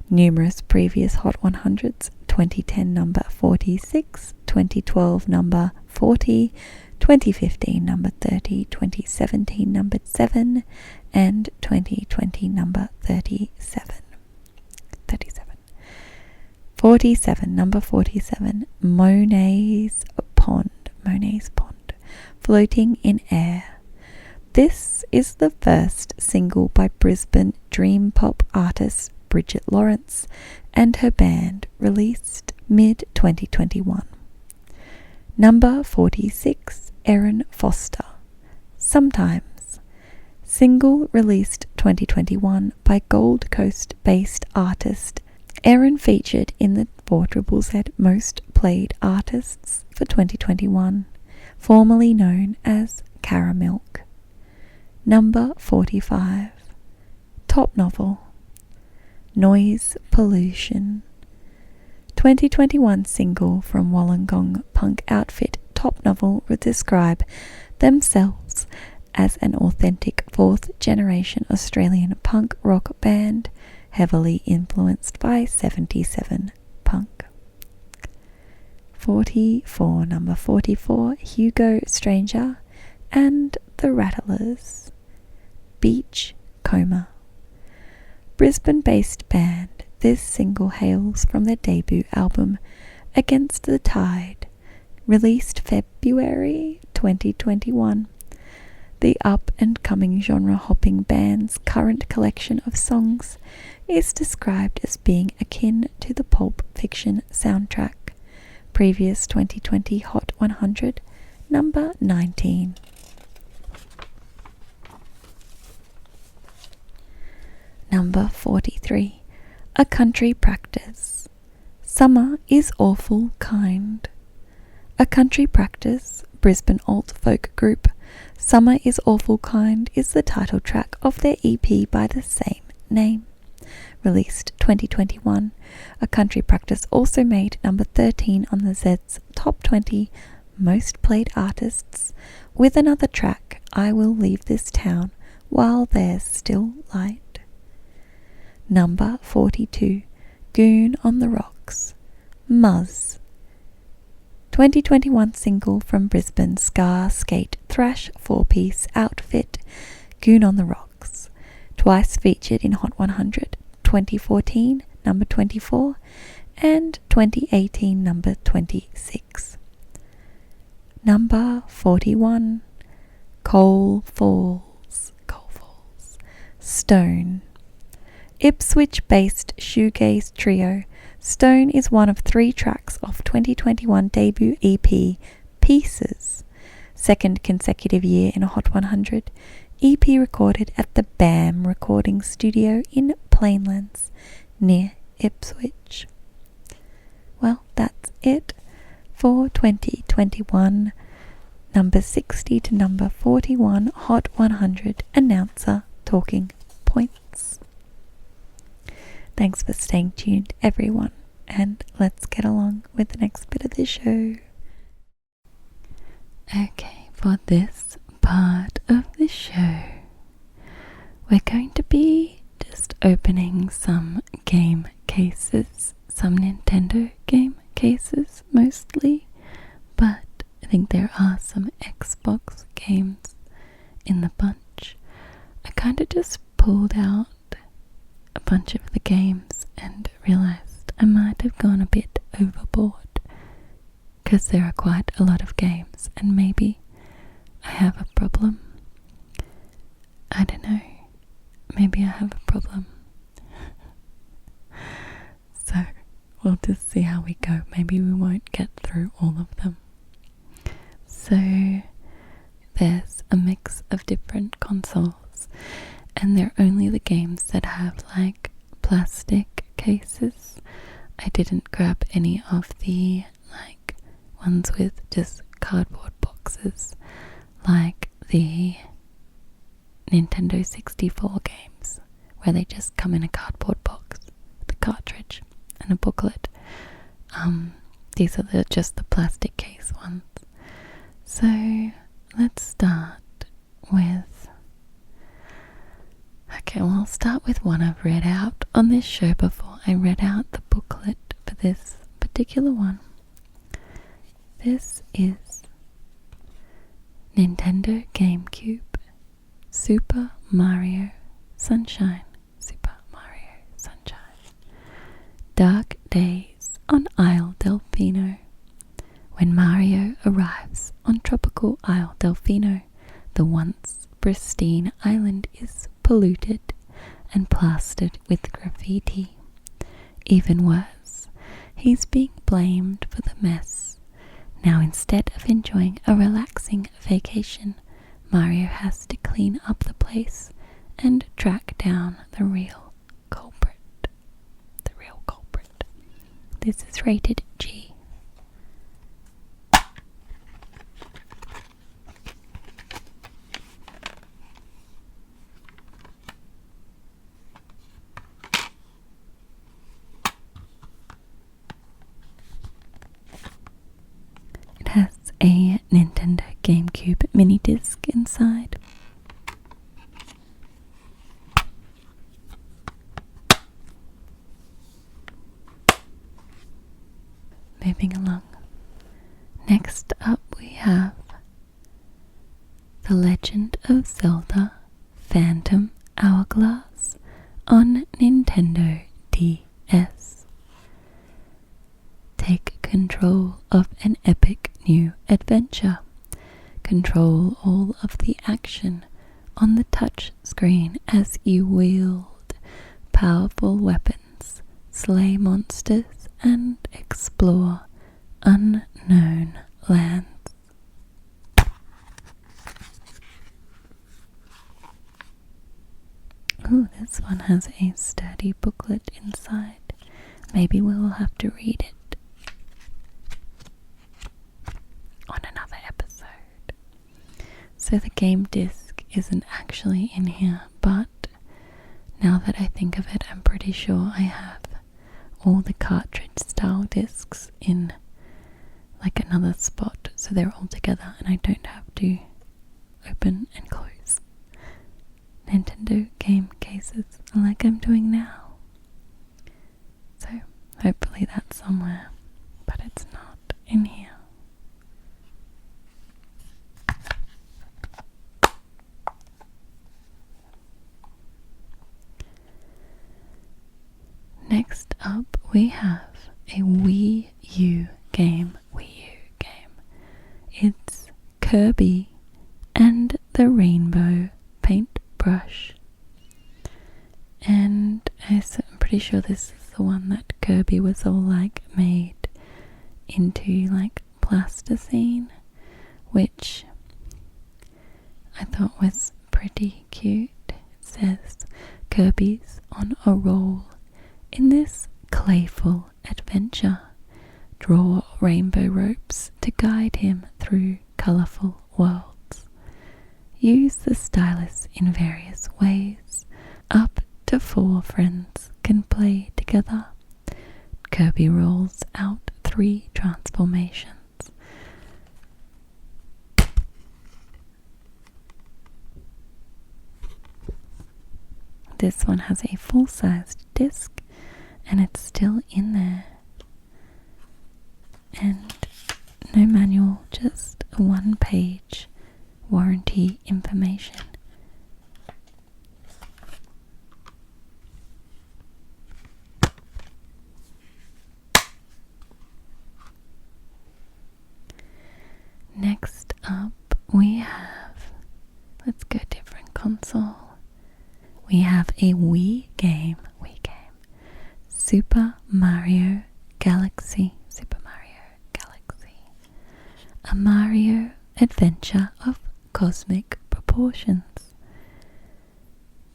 Numerous previous Hot 100s, 2010 number 46, 2012 number 40, 2015 number 30, 2017 number 7, and 2020 number 37. 47, number 47, Monet's Pond, Floating in Air. This is the first single by Brisbane dream pop artist Bridget Lawrence and her band, released mid-2021. Number 46, Erin Foster, Sometimes. Single released 2021 by Gold Coast-based artist Erin, featured in the 4ZZZ Most Played Artists for 2021, formerly known as Caramilk. Number 45, Top Novel, Noise Pollution. 2021 single from Wollongong punk outfit Top Novel would describe themselves as an authentic 4th generation Australian punk rock band, heavily influenced by 77 punk. 44, number 44, Hugo Stranger and the Rattlers, Beach Coma. Brisbane-based band, this single hails from their debut album Against the Tide, released February 2021. The up-and-coming genre-hopping band's current collection of songs is described as being akin to the Pulp Fiction soundtrack. Previous 2020 Hot 100, number 19. Number 43, A Country Practice. Summer is Awful Kind. A Country Practice, Brisbane alt folk group, Summer is Awful Kind is the title track of their EP by the same name. Released 2021, A Country Practice also made number 13 on the Zed's Top 20 Most Played Artists with another track, I Will Leave This Town While There's Still Light. Number 42, Goon on the Rocks, Muzz. 2021 single from Brisbane ska skate thrash 4-piece outfit Goon on the Rocks. Twice featured in Hot 100, 2014 number 24 and 2018 number 26. Number 41, Coal Falls, Stone. Ipswich-based shoegaze trio, Stone is one of 3 tracks off 2021 debut EP Pieces, second consecutive year in a Hot 100, EP recorded at the BAM recording studio in Plainlands, near Ipswich. Well, that's it for 2021, number 60 to number 41 Hot 100 announcer talking points. Thanks for staying tuned, everyone, and let's get along with the next bit of the show. Okay, for this part of the show, we're going to be just opening some game cases, some Nintendo game cases mostly, but I think there are some Xbox games in the bunch. I kind of just pulled out a bunch of the games and realized I might have gone a bit overboard because there are quite a lot of games and maybe I have a problem. I don't know. Maybe I have a problem. So we'll just see how we go. Maybe we won't get through all of them. So there's a mix of different consoles, and they're only the games that have like plastic cases. I didn't grab any of the like ones with just cardboard boxes, like the Nintendo 64 games where they just come in a cardboard box with a cartridge and a booklet. These are just the plastic case ones. So let's start with, okay, well, I'll start with one I've read out on this show before. I read out the booklet for this particular one. This is Nintendo GameCube Super Mario Sunshine. Super Mario Sunshine. Dark days on Isle Delfino. When Mario arrives on tropical Isle Delfino, the once pristine island is polluted and plastered with graffiti. Even worse, he's being blamed for the mess. Now, instead of enjoying a relaxing vacation, Mario has to clean up the place and track down the real culprit. The real culprit. This is rated G. It has a Nintendo GameCube mini disc inside. Moving along. Next up we have The Legend of Zelda Phantom Hourglass on Nintendo DS. Take control of an epic new adventure. Control all of the action on the touch screen as you wield powerful weapons, slay monsters, and explore unknown lands. Ooh, this one has a sturdy booklet inside. Maybe we will have to read it on another episode. So the game disc isn't actually in here, but now that I think of it, I'm pretty sure I have all the cartridge style discs in like another spot, so they're all together and I don't have to open and close Nintendo game cases like I'm doing now. So hopefully that's somewhere, but it's not in here. Next up we have a Wii U game. It's Kirby and the Rainbow Paintbrush. And I'm pretty sure this is the one that Kirby was all like made into like plasticine, which I thought was pretty cute. It says Kirby's on a roll in this playful adventure. Draw rainbow ropes to guide him through colourful worlds. Use the stylus in various ways. Up to 4 friends can play together. Kirby rolls out 3 transformations. This one has a full-sized disc and it's still in there. And no manual, just a 1-page warranty information. Next up we have, let's go different console. We have a Wii game, Super Mario Galaxy. A Mario adventure of cosmic proportions.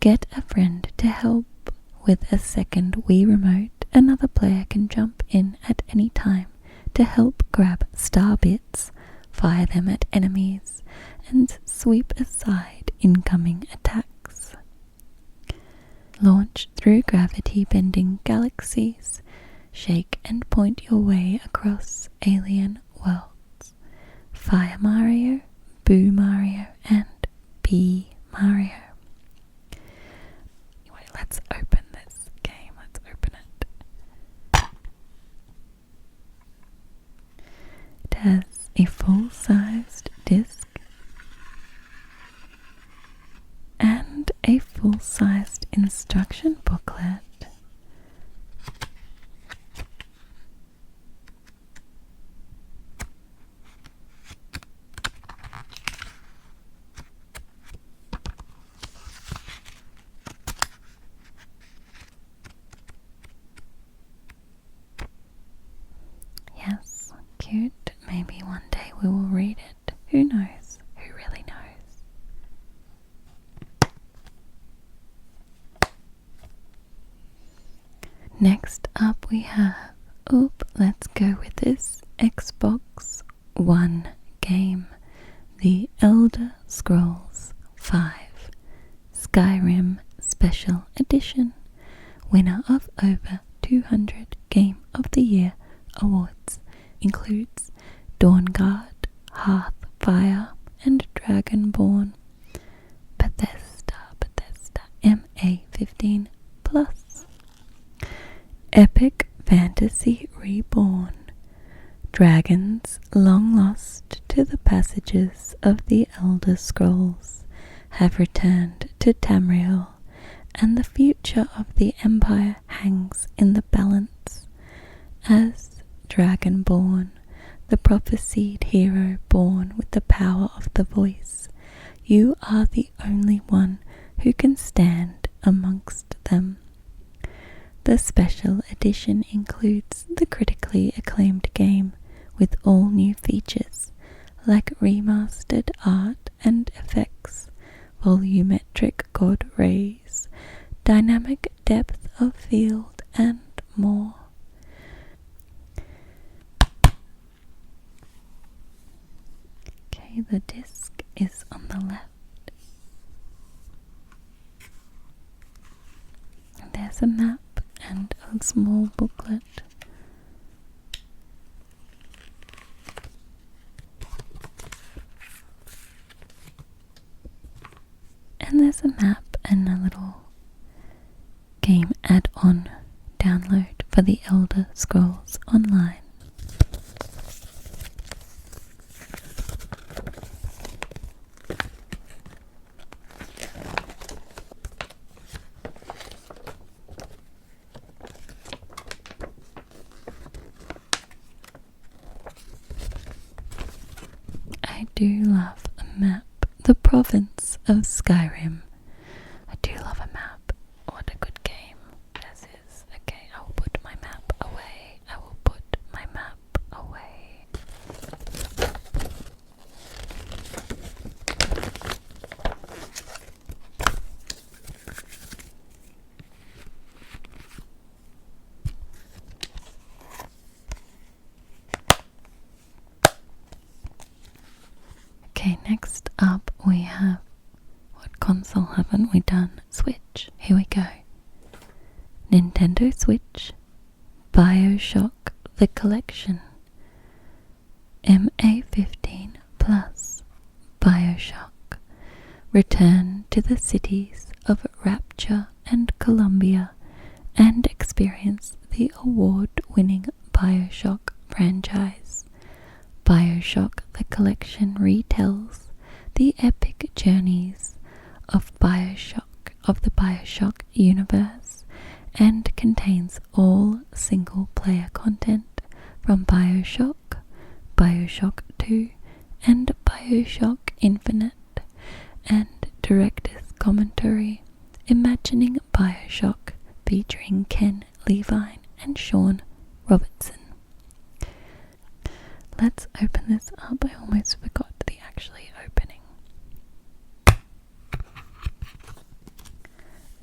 Get a friend to help with a second Wii remote. Another player can jump in at any time to help grab star bits, fire them at enemies, and sweep aside incoming attacks. Launch through gravity-bending galaxies. Shake and point your way across alien worlds. Fire Mario, Boo Mario, and Bee Mario. Anyway, let's open this game. Let's open it. It has a full-sized disc and a full-sized instruction booklet. Yes, cute. Maybe one day we will read it. Who knows? Who really knows? Next up we have, let's go with this Xbox One game. The Elder Scrolls V Skyrim Special Edition. Winner of over 200 Game of the Year awards. Includes Dawnguard, Hearthfire, and Dragonborn. Bethesda MA15 Plus. Epic Fantasy Reborn. Dragons long lost to the passages of the Elder Scrolls have returned to Tamriel, and the future of the Empire hangs in the balance. As Dragonborn, the prophesied hero born with the power of the voice, you are the only one who can stand amongst them. The special edition includes the critically acclaimed game with all new features like remastered art and effects, volumetric god rays, dynamic depth of field, and more. Okay, the disc is on the small booklet. And there's a map and a little game add-on download for the Elder Scrolls Online. I do love a map. The province of Skyrim. I do love a map. What a good game this is. Okay, I will put my map away. I will put my map away. Okay, next up we have, what console haven't we done? Switch. Here we go. Nintendo Switch, BioShock The Collection, MA15 Plus, BioShock, return to the cities of Rapture and Columbia and experience the award-winning BioShock franchise. BioShock The Collection retells the epic journeys of the BioShock universe and contains all single-player content from BioShock, BioShock 2 and BioShock Infinite, and director's commentary imagining BioShock featuring Ken Levine and Sean Robertson. Let's open this up. I almost forgot the actually opening.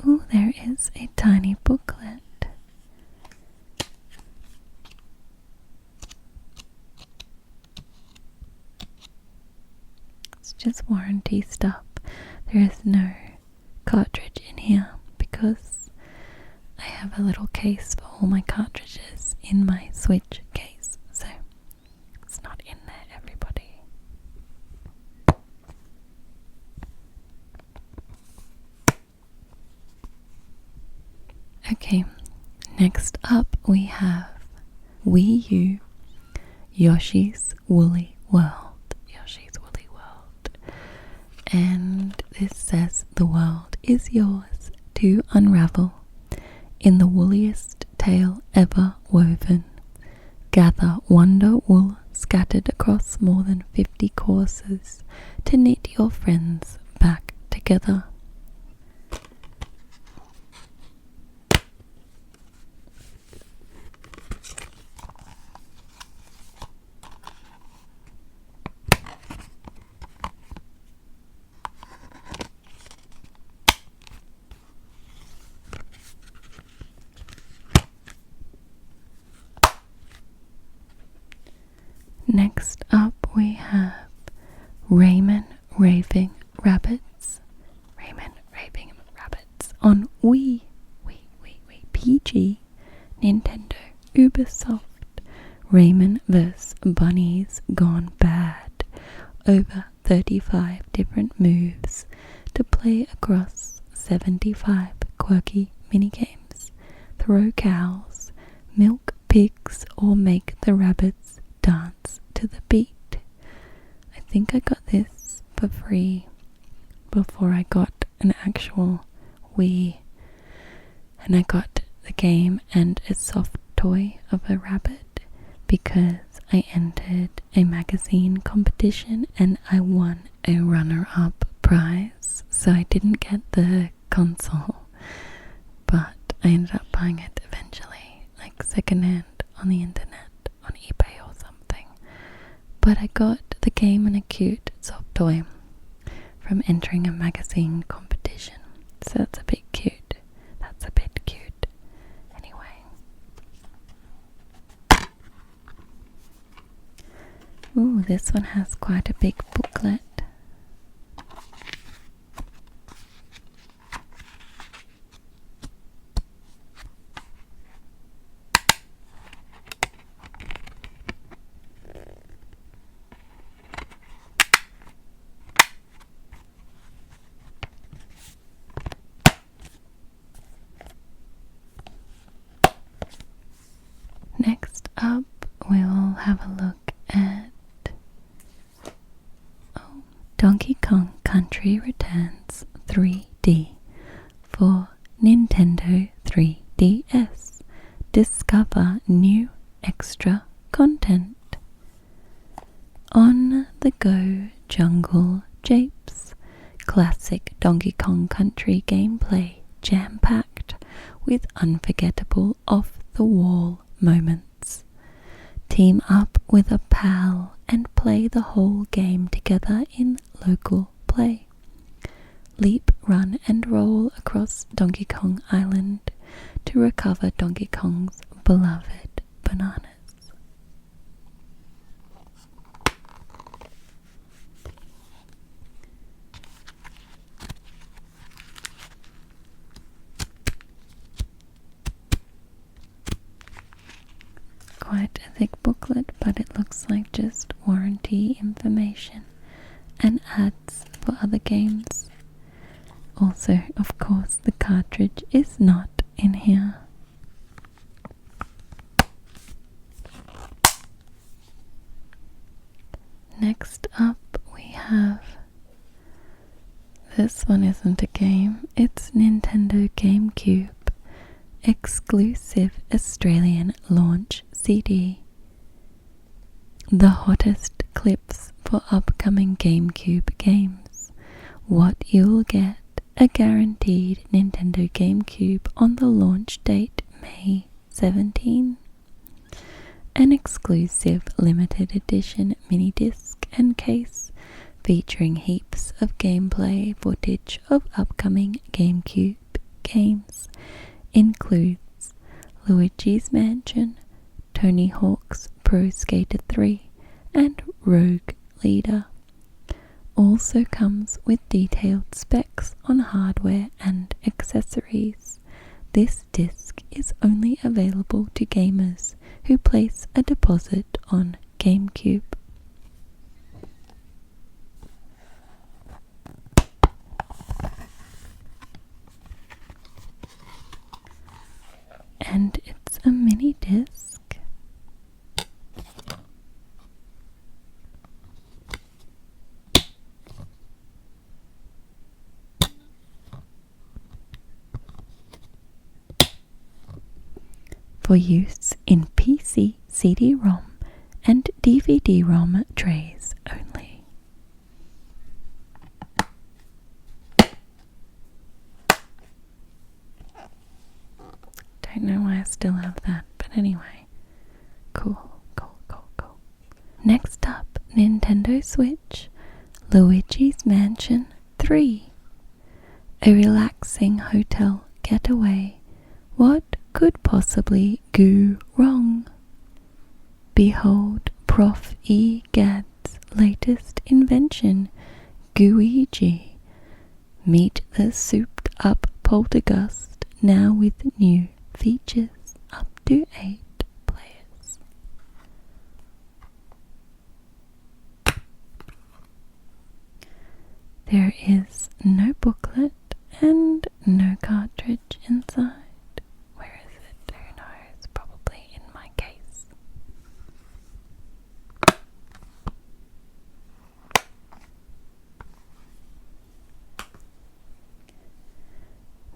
Ooh, there is a tiny booklet. It's just warranty stuff. There is no cartridge in here because I have a little case for all my cartridges in my Switch case, so it's not in there, everybody. Okay, next up we have Wii U Yoshi's Woolly World. Yoshi's Woolly World. And this says the world is yours to unravel in the wooliest tale ever woven. Gather wonder wool scattered across more than 50 courses to knit your friends back together. Next up we have Rayman Raving Rabbits. Rayman Raving Rabbits on Wii, PG, Nintendo, Ubisoft. Rayman vs. Bunnies Gone Bad. Over 35 different moves to play across 75 quirky minigames. Throw cows, milk pigs, or make the rabbits dance to the beat. I think I got this for free before I got an actual Wii, and I got the game and a soft toy of a rabbit because I entered a magazine competition and I won a runner-up prize, so I didn't get the console, but I ended up buying it eventually, like secondhand on the internet, on eBay or something. But I got the game and a cute soft toy from entering a magazine competition, so that's a bit cute. That's a bit cute. Anyway. Ooh, this one has quite a big booklet. up, we'll have a look at Donkey Kong Country Returns 3D for Nintendo 3DS. Discover new extra content. On the go jungle japes. Classic Donkey Kong Country gameplay jam-packed with unforgettable off-the-wall moments. Team up with a pal and play the whole game together in local play. Leap, run and roll across Donkey Kong Island to recover Donkey Kong's beloved bananas. Quite a thick booklet, but it looks like just warranty information and ads for other games. Also, of course, the cartridge is not in here. Next up we have, this one isn't a game, it's Nintendo GameCube exclusive Australian launch CD. The hottest clips for upcoming GameCube games. What you'll get: a guaranteed Nintendo GameCube on the launch date May 17. An exclusive limited edition mini disc and case featuring heaps of gameplay footage of upcoming GameCube games. Includes Luigi's Mansion, Tony Hawk's Pro Skater 3 and Rogue Leader. Also comes with detailed specs on hardware and accessories. This disc is only available to gamers who place a deposit on GameCube. And it's a mini disc. For use in PC, CD-ROM and DVD-ROM trays only. Don't know why I still have that, but anyway. Cool. Next up, Nintendo Switch, Luigi's Mansion 3. A relaxing hotel getaway. What could possibly go wrong? Behold Prof. E. Gadd's latest invention, Gooigi. Meet the souped-up poltergust, now with new features, up to 8 players. There is no booklet and no cartridge inside. Where is it? Who knows? Probably in my case.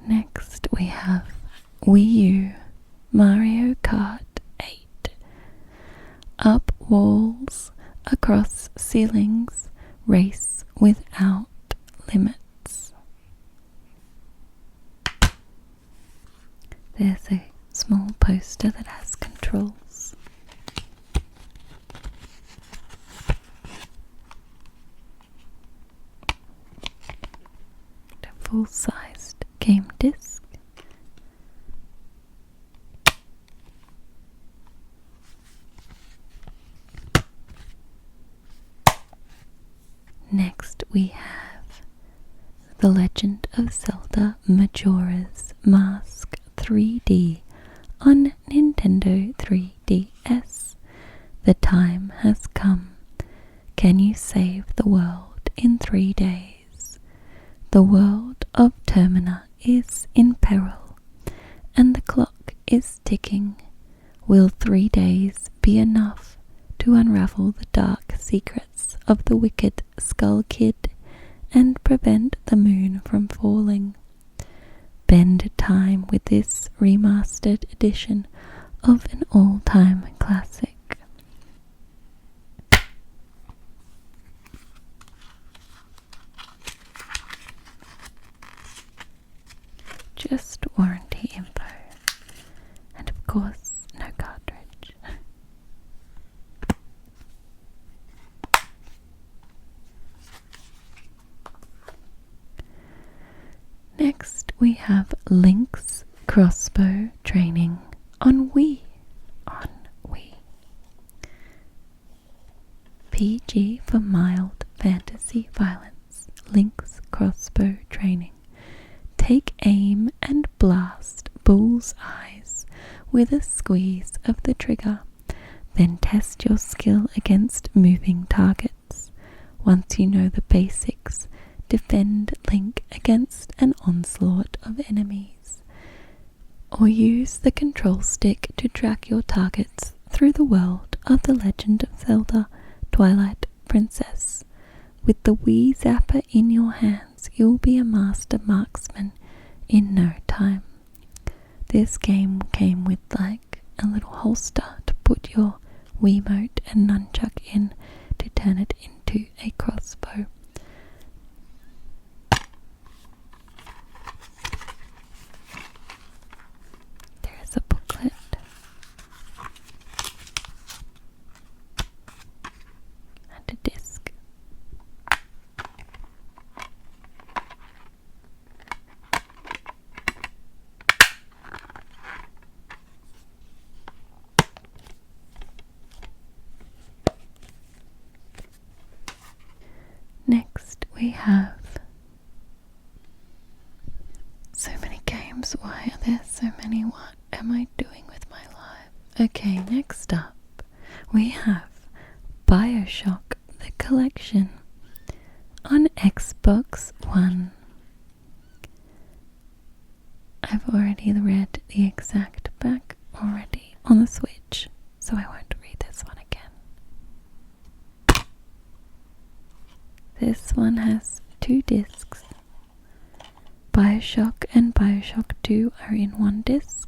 Next we have Wii U Mario Kart 8. Up walls, across ceilings, race without limits. There's a small poster that has controls. A full-sized game disc. Next we have The Legend of Zelda Majora's Mask 3D on Nintendo 3DS. The time has come. Can you save the world in 3 days? The world of Termina is in peril, and the clock is ticking. Will 3 days be enough to unravel the dark secrets of the wicked Skull Kid and prevent the moon from falling. Bend time with this remastered edition of an all-time classic. Just warranty info, and of course no cartridge. Next we have Link's crossbow training on Wii. PG for mild fantasy violence. Link's crossbow training. Take aim and blast bull's eyes with a squeeze of the trigger. Then test your skill against moving targets. Once you know the basics, defend Link against an onslaught of enemies. Or use the control stick to track your targets through the world of The Legend of Zelda Twilight Princess. With the Wii Zapper in your hands, you'll be a master marksman in no time. This game came with like a little holster to put your Wiimote and nunchuck in to turn it into a crossbow. There is a booklet. And a disc. Next we have so many games. Why are there so many? What am I doing with my life? Okay, next up we have BioShock the Collection on Xbox One. I've already read the exact back already on the Switch, so I won't read this one again. This one has 2 discs. BioShock and BioShock 2 are in one disc.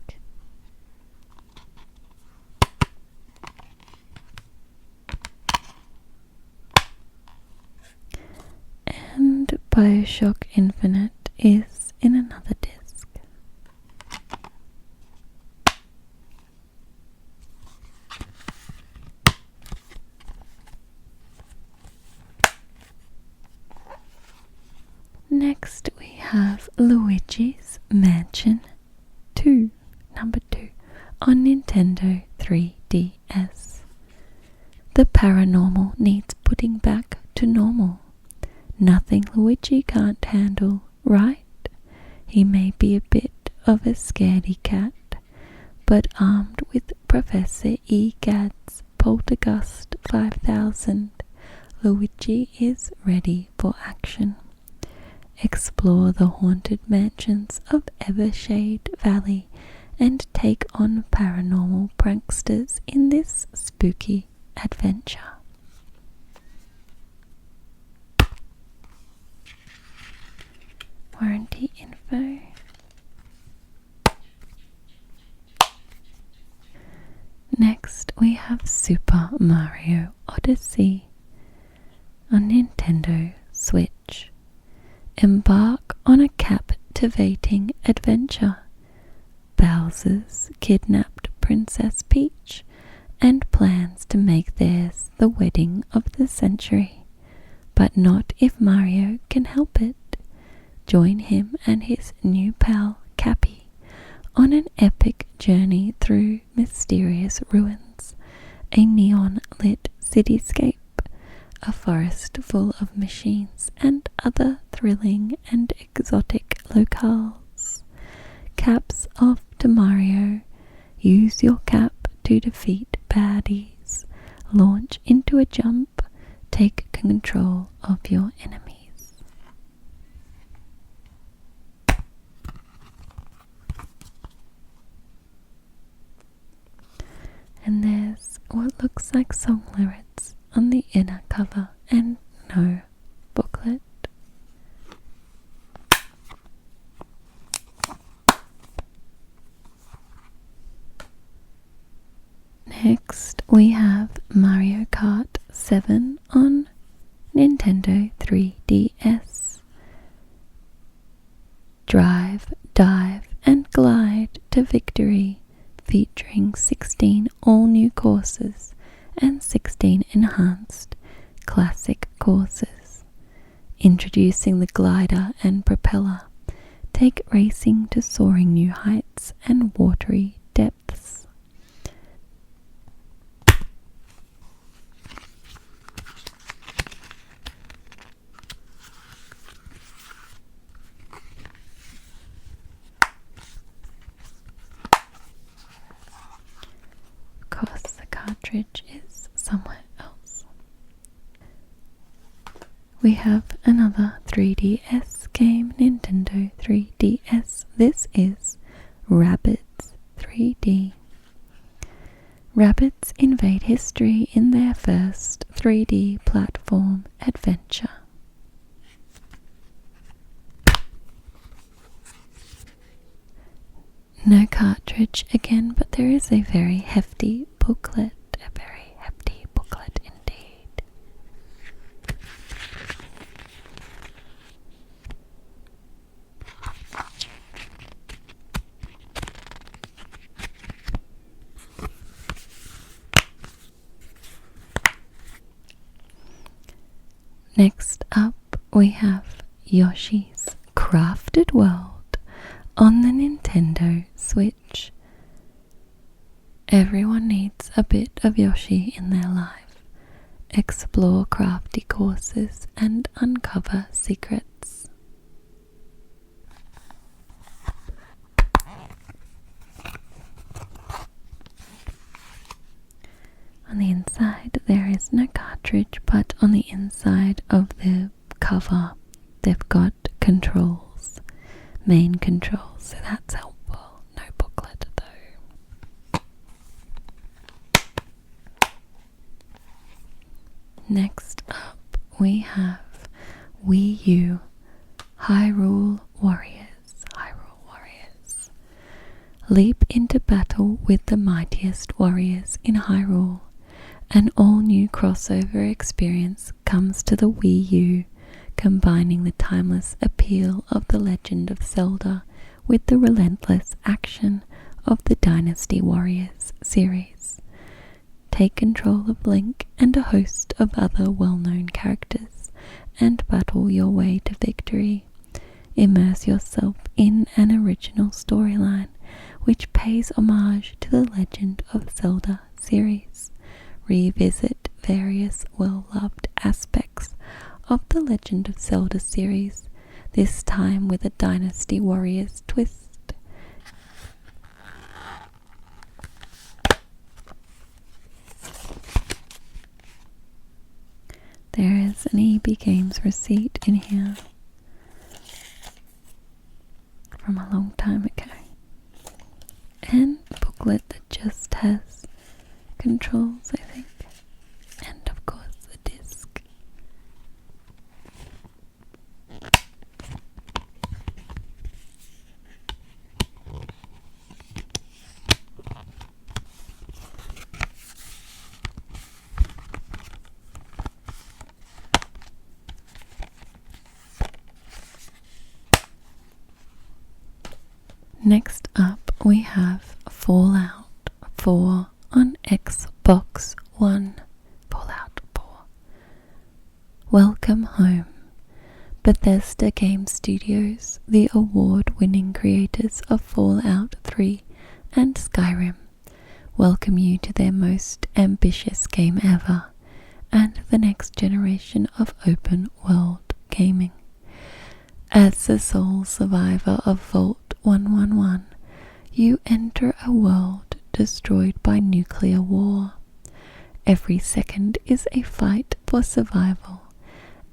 And BioShock Infinite is in another disc. Next we have Luigi's Mansion 2, number 2, on Nintendo 3DS. The paranormal needs putting back to normal. Nothing Luigi can't handle, right? He may be a bit of a scaredy cat, but armed with Professor Egad's Poltergust 5000, Luigi is ready for action. Explore the haunted mansions of Evershade Valley and take on paranormal pranksters in this spooky adventure. Warranty info. Next we have Super Mario Odyssey on Nintendo Switch. Embark on a captivating adventure. Bowser's kidnapped Princess Peach and plans to make theirs the wedding of the century. But not if Mario can help it. Join him and his new pal Cappy on an epic journey through mysterious ruins, a neon-lit cityscape, a forest full of machines, and other thrilling and exotic locales. Caps off to Mario. Use your cap to defeat baddies. Launch into a jump. Take control of your enemies. And there's what looks like song lyrics on the inner cover and no booklet. Next we have Mario Kart 7 on Nintendo 3DS. Drive, dive and glide to victory, featuring 16 all-new courses and 16 enhanced classic courses. Introducing the glider and propeller, take racing to soaring new heights and watery depths. Of course, the cartridge is somewhere else. We have another 3DS game, Nintendo 3DS. This is Rabbids 3D. Rabbids invade history in their first 3D platform adventure. No cartridge again, but there is a very hefty booklet, a very hefty booklet indeed. Next up we have Yoshi's Crafted World on the Nintendo Switch. Everyone needs a bit of Yoshi in their life. Explore crafty courses and uncover secrets. On the inside there is no cartridge, but on the inside of the cover they've got controls, main controls, so that's helpful. No booklet though. Next up we have Wii U Hyrule Warriors. Leap into battle with the mightiest warriors in Hyrule. An all-new crossover experience comes to the Wii U, combining the timeless appeal of The Legend of Zelda with the relentless action of the Dynasty Warriors series. Take control of Link and a host of other well-known characters and battle your way to victory. Immerse yourself in an original storyline which pays homage to the Legend of Zelda series. Revisit various well-loved aspects of the Legend of Zelda series, this time with a Dynasty Warriors twist. There is an EB Games receipt in here from a long time ago, and a booklet that just has controls, I think, and of course the disc. Next up we have Fallout 4 on Xbox One. Fallout 4. Welcome home. Bethesda Game Studios, the award-winning creators of Fallout 3 and Skyrim, welcome you to their most ambitious game ever and the next generation of open-world gaming. As the sole survivor of Vault 111, you enter a world destroyed by nuclear war. Every second is a fight for survival,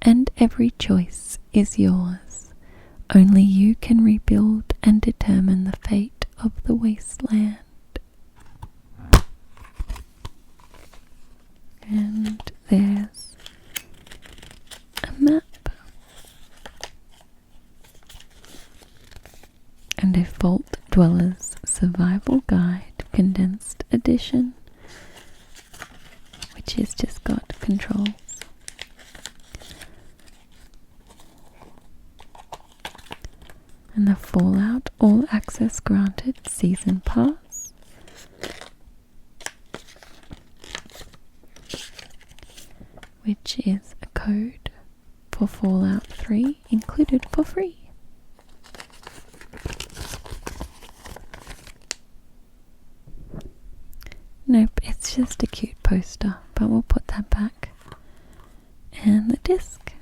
and every choice is yours. Only you can rebuild and determine the fate of the wasteland. Dweller's Survival Guide Condensed Edition, which has just got controls. And the Fallout All Access Granted Season Pass. Which is a code for Fallout 3 included for free. Nope, it's just a cute poster, but we'll put that back. And the disc.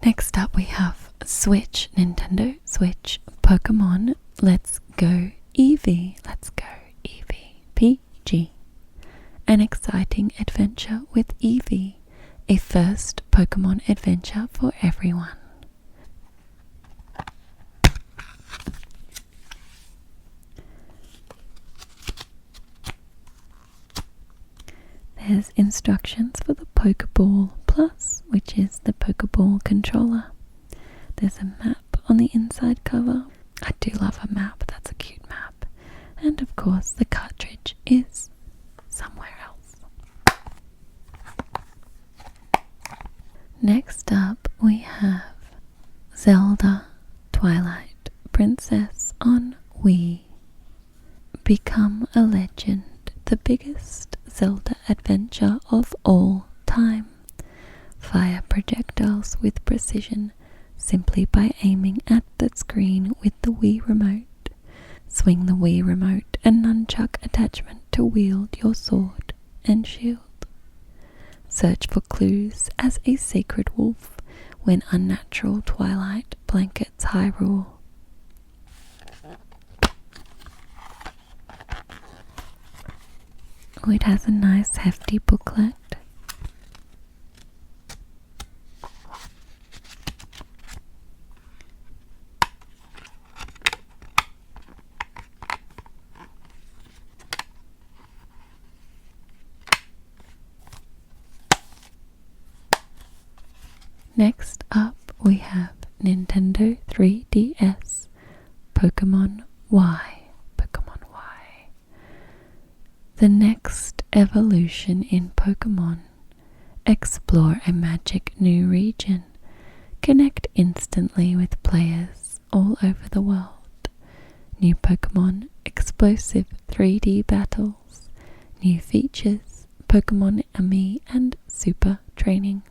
Next up we have Switch, Nintendo Switch, Pokemon Let's Go Eevee. Let's go Eevee PG. An exciting adventure with Eevee. A first Pokemon adventure for everyone. There's instructions for the Pokeball Plus, which is the Pokeball controller. There's a map on the inside cover. I do love a map, that's a cute map. And of course the cartridge is somewhere else. Next up we have Zelda Twilight Princess on Wii. Become a legend, the biggest Zelda adventure of all time. Fire projectiles with precision simply by aiming at the screen with the Wii remote. Swing the Wii remote and nunchuck attachment to wield your sword and shield. Search for clues as a sacred wolf when unnatural twilight blankets Hyrule. Oh, it has a nice hefty booklet. Next up we have Nintendo 3DS Pokemon Y. Pokemon Y. The next evolution in Pokemon. Explore a magic new region. Connect instantly with players all over the world. New Pokemon, explosive 3D battles, new features, Pokemon Ami and Super Training.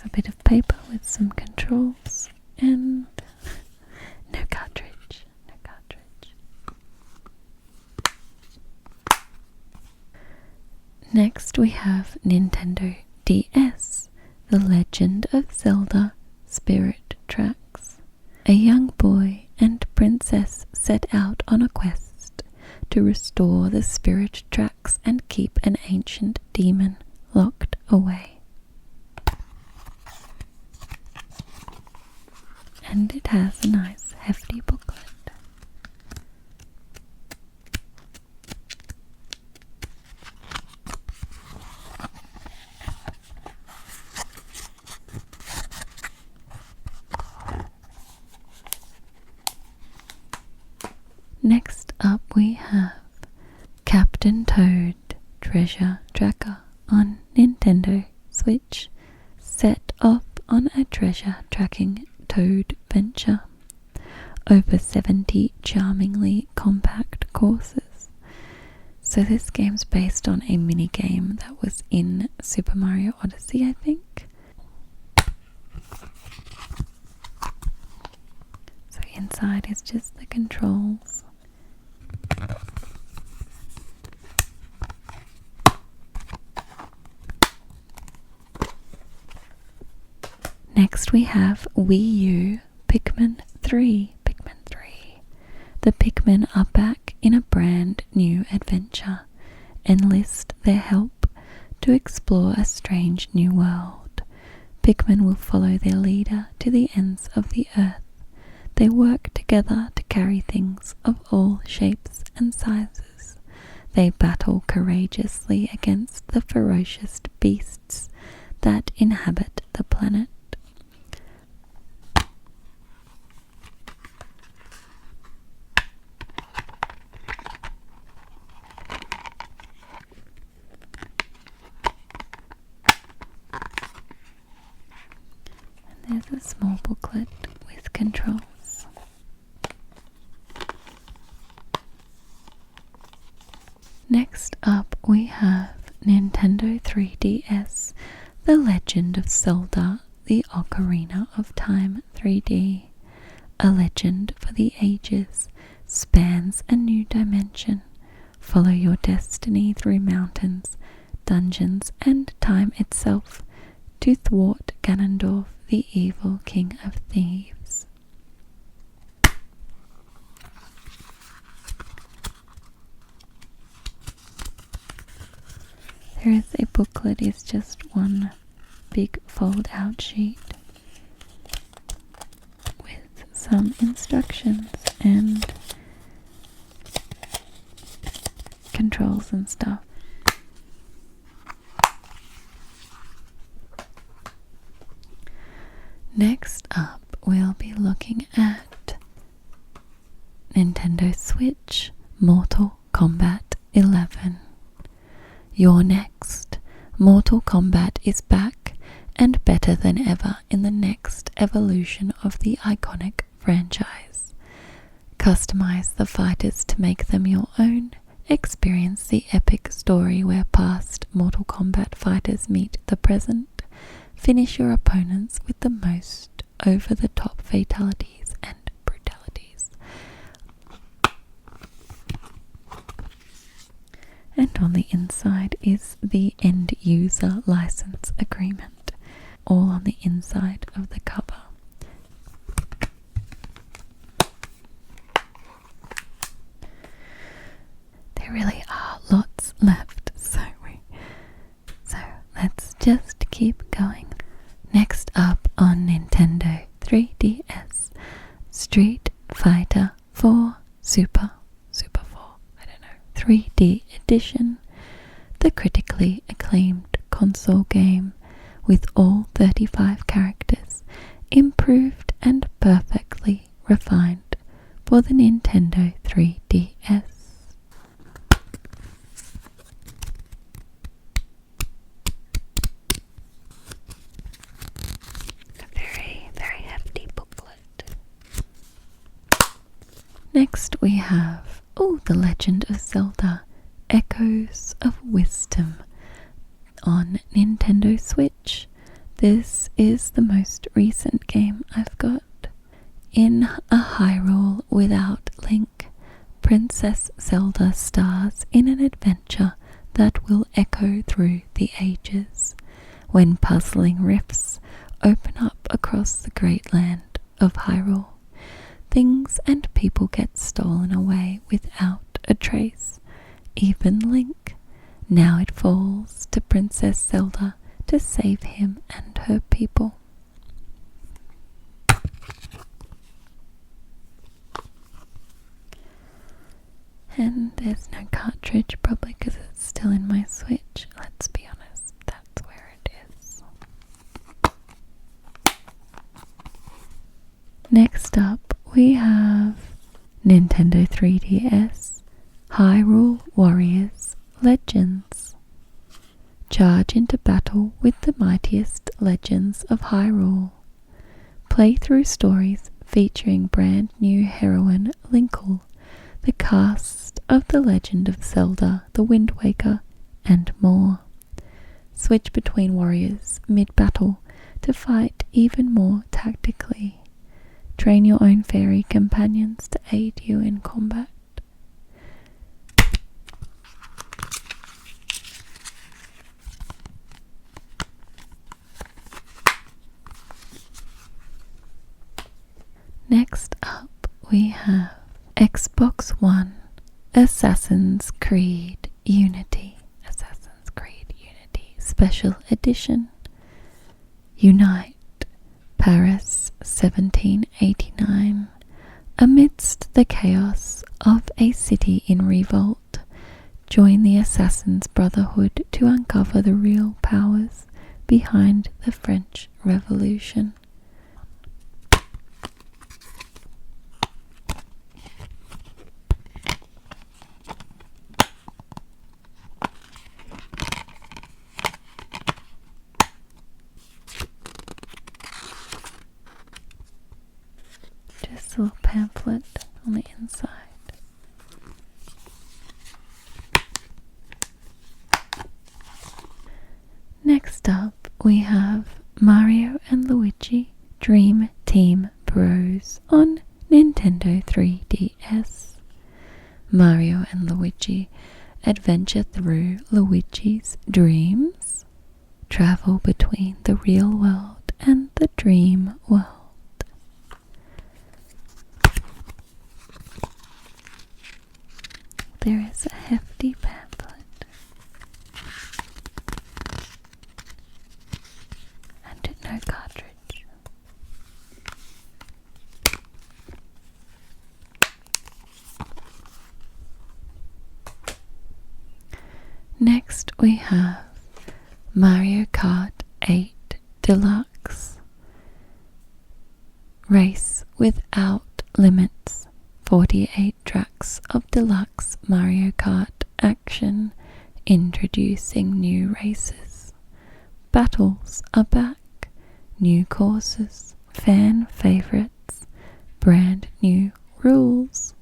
A bit of paper with some controls and no cartridge. Next we have Nintendo DS, The Legend of Zelda Spirit Tracks. A young boy and princess set out on a quest to restore the spirit tracks and keep an ancient demon locked away. And it has a nice hefty booklet. Next up we have Captain Toad Treasure Tracker on Nintendo Switch. Set off on a treasure tracking Toad venture. Over 70 charmingly compact courses. So this game's based on a mini game that was in Super Mario Odyssey, I think. So inside is just the controls. Next we have Wii U Pikmin 3. The Pikmin are back in a brand new adventure. enlist their help to explore a strange new world. Pikmin will follow their leader to the ends of the earth. They work together to carry things of all shapes and sizes. They battle courageously against the ferocious beasts that inhabit the planet. And there's a small booklet with controls. Next up we have Nintendo 3DS, The Legend of Zelda, The Ocarina of Time 3D. A legend for the ages, spans a new dimension. Follow your destiny through mountains, dungeons, and time itself to thwart Ganondorf, the evil king of thieves. There is a booklet, it's just one big fold-out sheet with some instructions and controls and stuff. Next up, we'll be looking at Nintendo Switch Mortal Kombat 11. You're next. Mortal Kombat is back and better than ever in the next evolution of the iconic franchise. Customize the fighters to make them your own. Experience the epic story where past Mortal Kombat fighters meet the present. Finish your opponents with the most over-the-top fatalities and brutalities. And on the inside is the end user license agreement, all on the inside of the cover. There really are lots left, so let's just keep going. Next up on Nintendo 3DS, Street Fighter 4 Super 4, 3D Edition, the critically acclaimed console game with all 35 characters, improved and perfectly refined for the Nintendo 3DS. Next we have, The Legend of Zelda, Echoes of Wisdom on Nintendo Switch. This is the most recent game I've got. In a Hyrule without Link, Princess Zelda stars in an adventure that will echo through the ages, when puzzling rifts open up across the great land of Hyrule. Things and people get stolen away without a trace, even Link. Now it falls to Princess Zelda to save him and her people. And there's no cartridge, probably because it's still in my Switch. Let's be honest, that's where it is. Next up, we have Nintendo 3DS, Hyrule Warriors Legends. Charge into battle with the mightiest legends of Hyrule. Play through stories featuring brand new heroine Linkle, the cast of The Legend of Zelda, The Wind Waker, and more. Switch between warriors mid-battle to fight even more tactically. Train your own fairy companions to aid you in combat. Next up we have Xbox One, Assassin's Creed Unity. Special Edition. Unite, Paris 1789. Amidst the chaos of a city in revolt, join the Assassin's Brotherhood to uncover the real powers behind the French Revolution. Just a little pamphlet on the inside. Next up, we have Mario and Luigi Dream Team Bros on Nintendo 3DS. Mario and Luigi adventure through Luigi's dreams, travel between the real world and the dream world. There is a hefty pamphlet and no cartridge. Next we have Mario Kart 8 Deluxe. Race without limits. 48 tracks of deluxe Mario Kart action, introducing new races. Battles are back, new courses, fan favorites, brand new rules.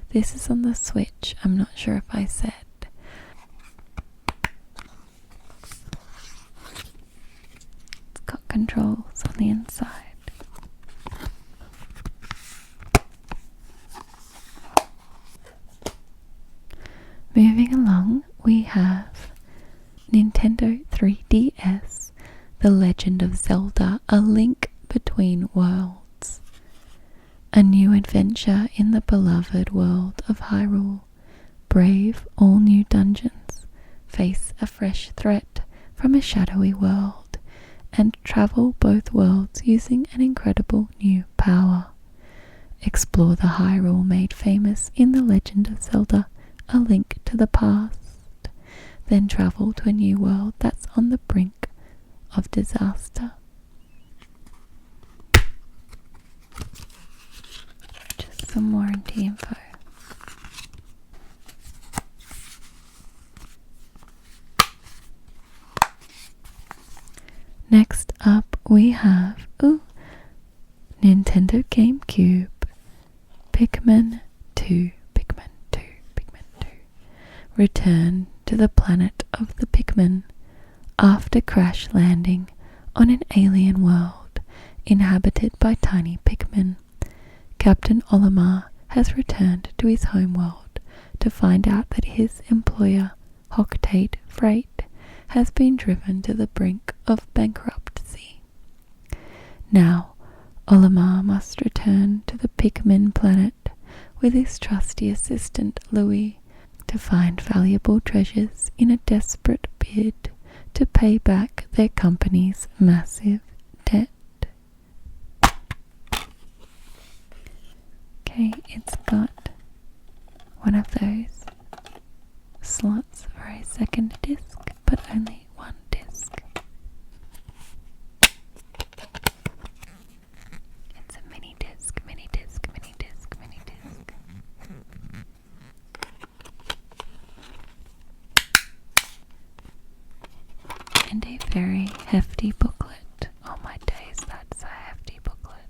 This is on the Switch, I'm not sure if I said. It's got controls on the inside. Moving along, we have Nintendo 3DS, The Legend of Zelda, A Link Between Worlds. A new adventure in the beloved world of Hyrule. Brave all new dungeons, face a fresh threat from a shadowy world, and travel both worlds using an incredible new power. Explore the Hyrule made famous in The Legend of Zelda, A Link to the Past, then travel to a new world that's on the brink of disaster. Just some warranty info. Next up we have Nintendo GameCube, Pikmin 2. Return to the planet of the Pikmin after crash landing on an alien world inhabited by tiny Pikmin. Captain Olimar has returned to his homeworld to find out that his employer, Hoctate Freight, has been driven to the brink of bankruptcy. Now, Olimar must return to the Pikmin planet with his trusty assistant Louis to find valuable treasures in a desperate bid to pay back their company's massive debt. Okay, it's got one of those slots for a second disc, but only one disc. It's a mini disc, mini disc, mini disc, mini disc. And a very hefty booklet. Oh my days, that's a hefty booklet.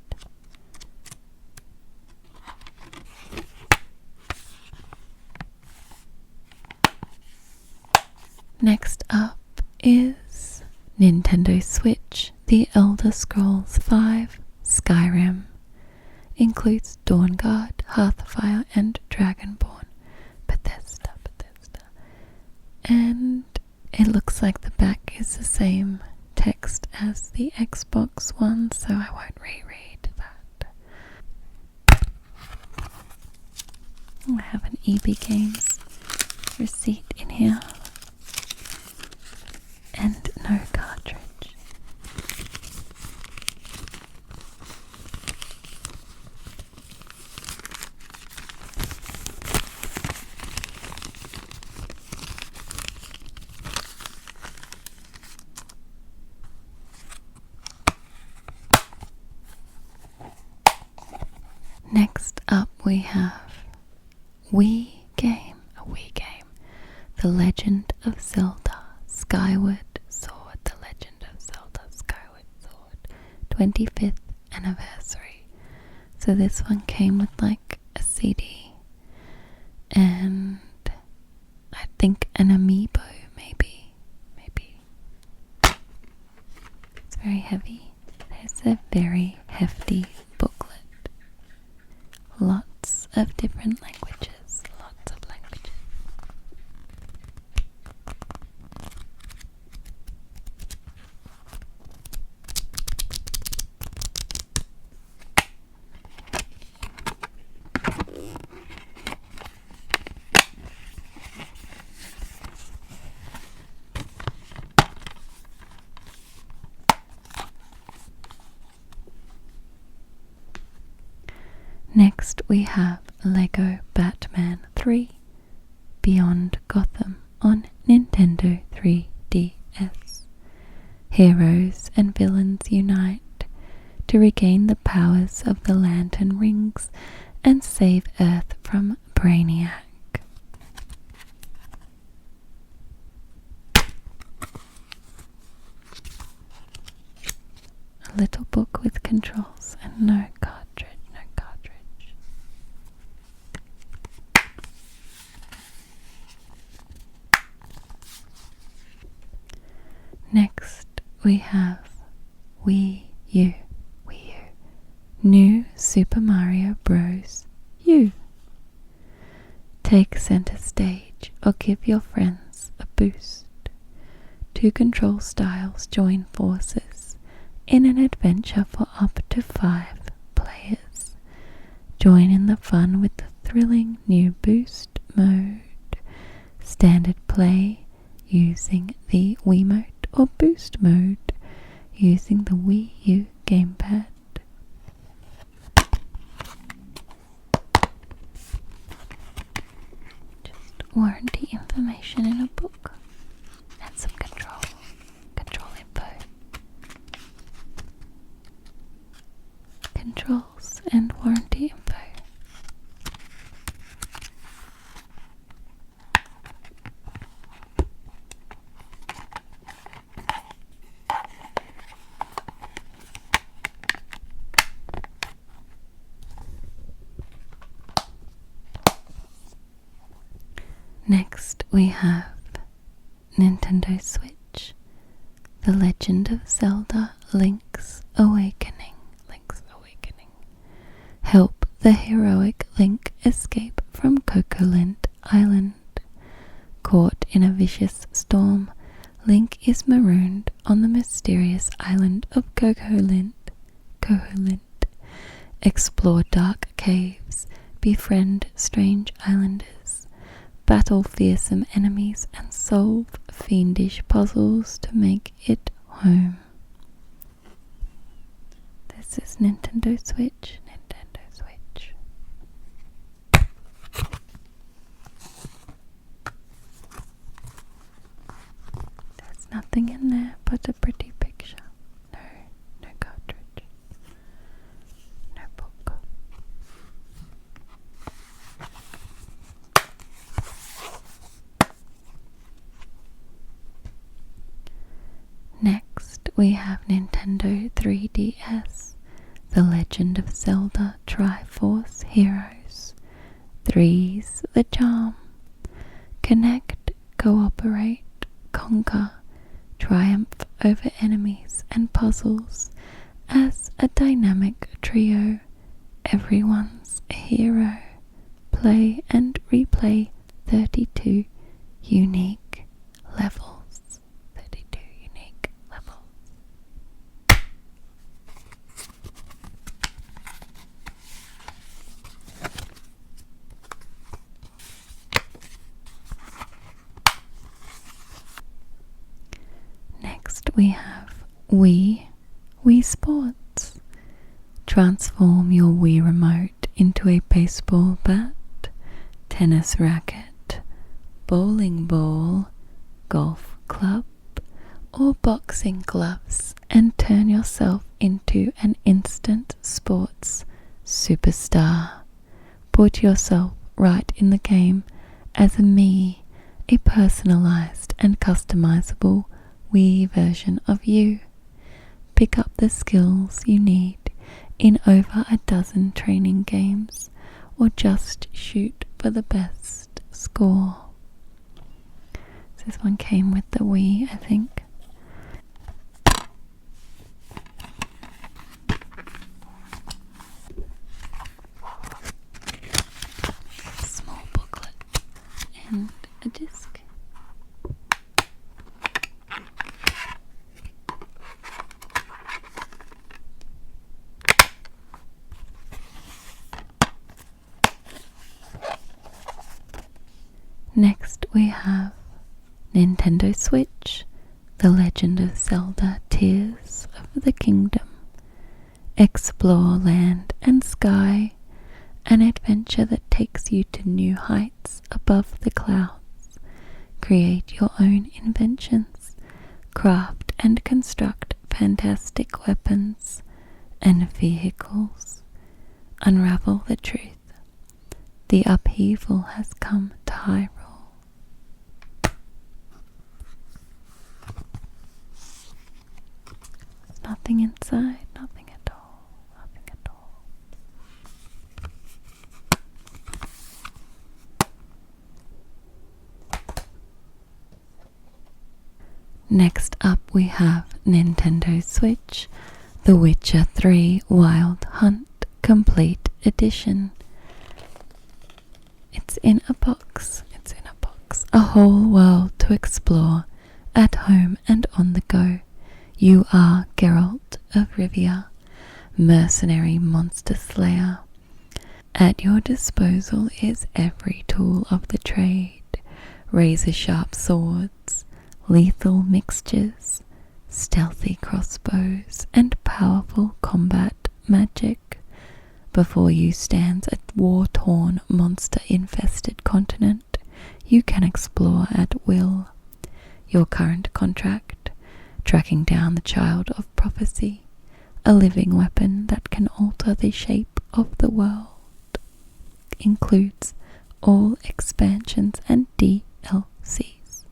Next up is Nintendo Switch, The Elder Scrolls V Skyrim. Includes Dawnguard, Hearthfire, and Dragonborn. Bethesda. And it looks like the back is the same text as the Xbox one, so I won't reread that. I have an EB Games receipt in here. And no cartridge. Next up we have a Wii game, The Legend of Zelda Skyward Sword, The Legend of Zelda Skyward Sword, 25th anniversary. So this one came with like a CD and I think an amiibo, maybe. It's very heavy. There's a very hefty booklet. Lots of different languages. Next we have Lego Batman 3 Beyond Gotham on Nintendo 3DS. Heroes and villains unite to regain the powers of the Lantern Rings and save Earth from Brainiac. A little book with controls and no cartridge. Next we have Wii U. New Super Mario Bros. U. Take center stage or give your friends a boost. Two control styles join forces in an adventure for up to 5 players. Join in the fun with the thrilling new boost mode. Standard play using the Wiimote or boost mode using the Wii U gamepad. Just warranty information in a book and some control info. Controls and warranty info. Next we have Nintendo Switch, The Legend of Zelda Link's Awakening. Help the heroic Link escape from Coco Island. Caught in a vicious storm, Link is marooned on the mysterious island of Coco Lint. Explore dark caves, befriend strange islanders, battle fearsome enemies and solve fiendish puzzles to make it home. This is Nintendo Switch. There's nothing in there but a pretty picture. No cartridge. No book. Next we have Nintendo 3DS, The Legend of Zelda Triforce Heroes. Three's the charm. Connect, cooperate, conquer, triumph over enemies and puzzles as a dynamic trio. Everyone's a hero. Play and replay 32 unique levels. Next Transform your Wii remote into a baseball bat, tennis racket, bowling ball, golf club, or boxing gloves and turn yourself into an instant sports superstar. Put yourself right in the game as a me, a personalized and customizable Wii version of you. Pick up the skills you need in over a dozen training games, or just shoot for the best score. This one came with the Wii, I think. Small booklet and a disc. Next we have Nintendo Switch, The Legend of Zelda Tears of the Kingdom. Explore land and sky, an adventure that takes you to new heights above the clouds. Create your own inventions, craft and construct fantastic weapons and vehicles. Unravel the truth. The upheaval has come to Hyrule. Nothing inside, nothing at all, nothing at all. Next up we have Nintendo Switch, The Witcher 3 Wild Hunt Complete Edition. It's in a box, a whole world to explore, at home and on the go. You are Geralt of Rivia, mercenary monster slayer. At your disposal is every tool of the trade, razor-sharp swords, lethal mixtures, stealthy crossbows, and powerful combat magic. Before you stands a war-torn, monster-infested continent you can explore at will. Your current contract: tracking down the Child of Prophecy, a living weapon that can alter the shape of the world. Includes all expansions and DLCs.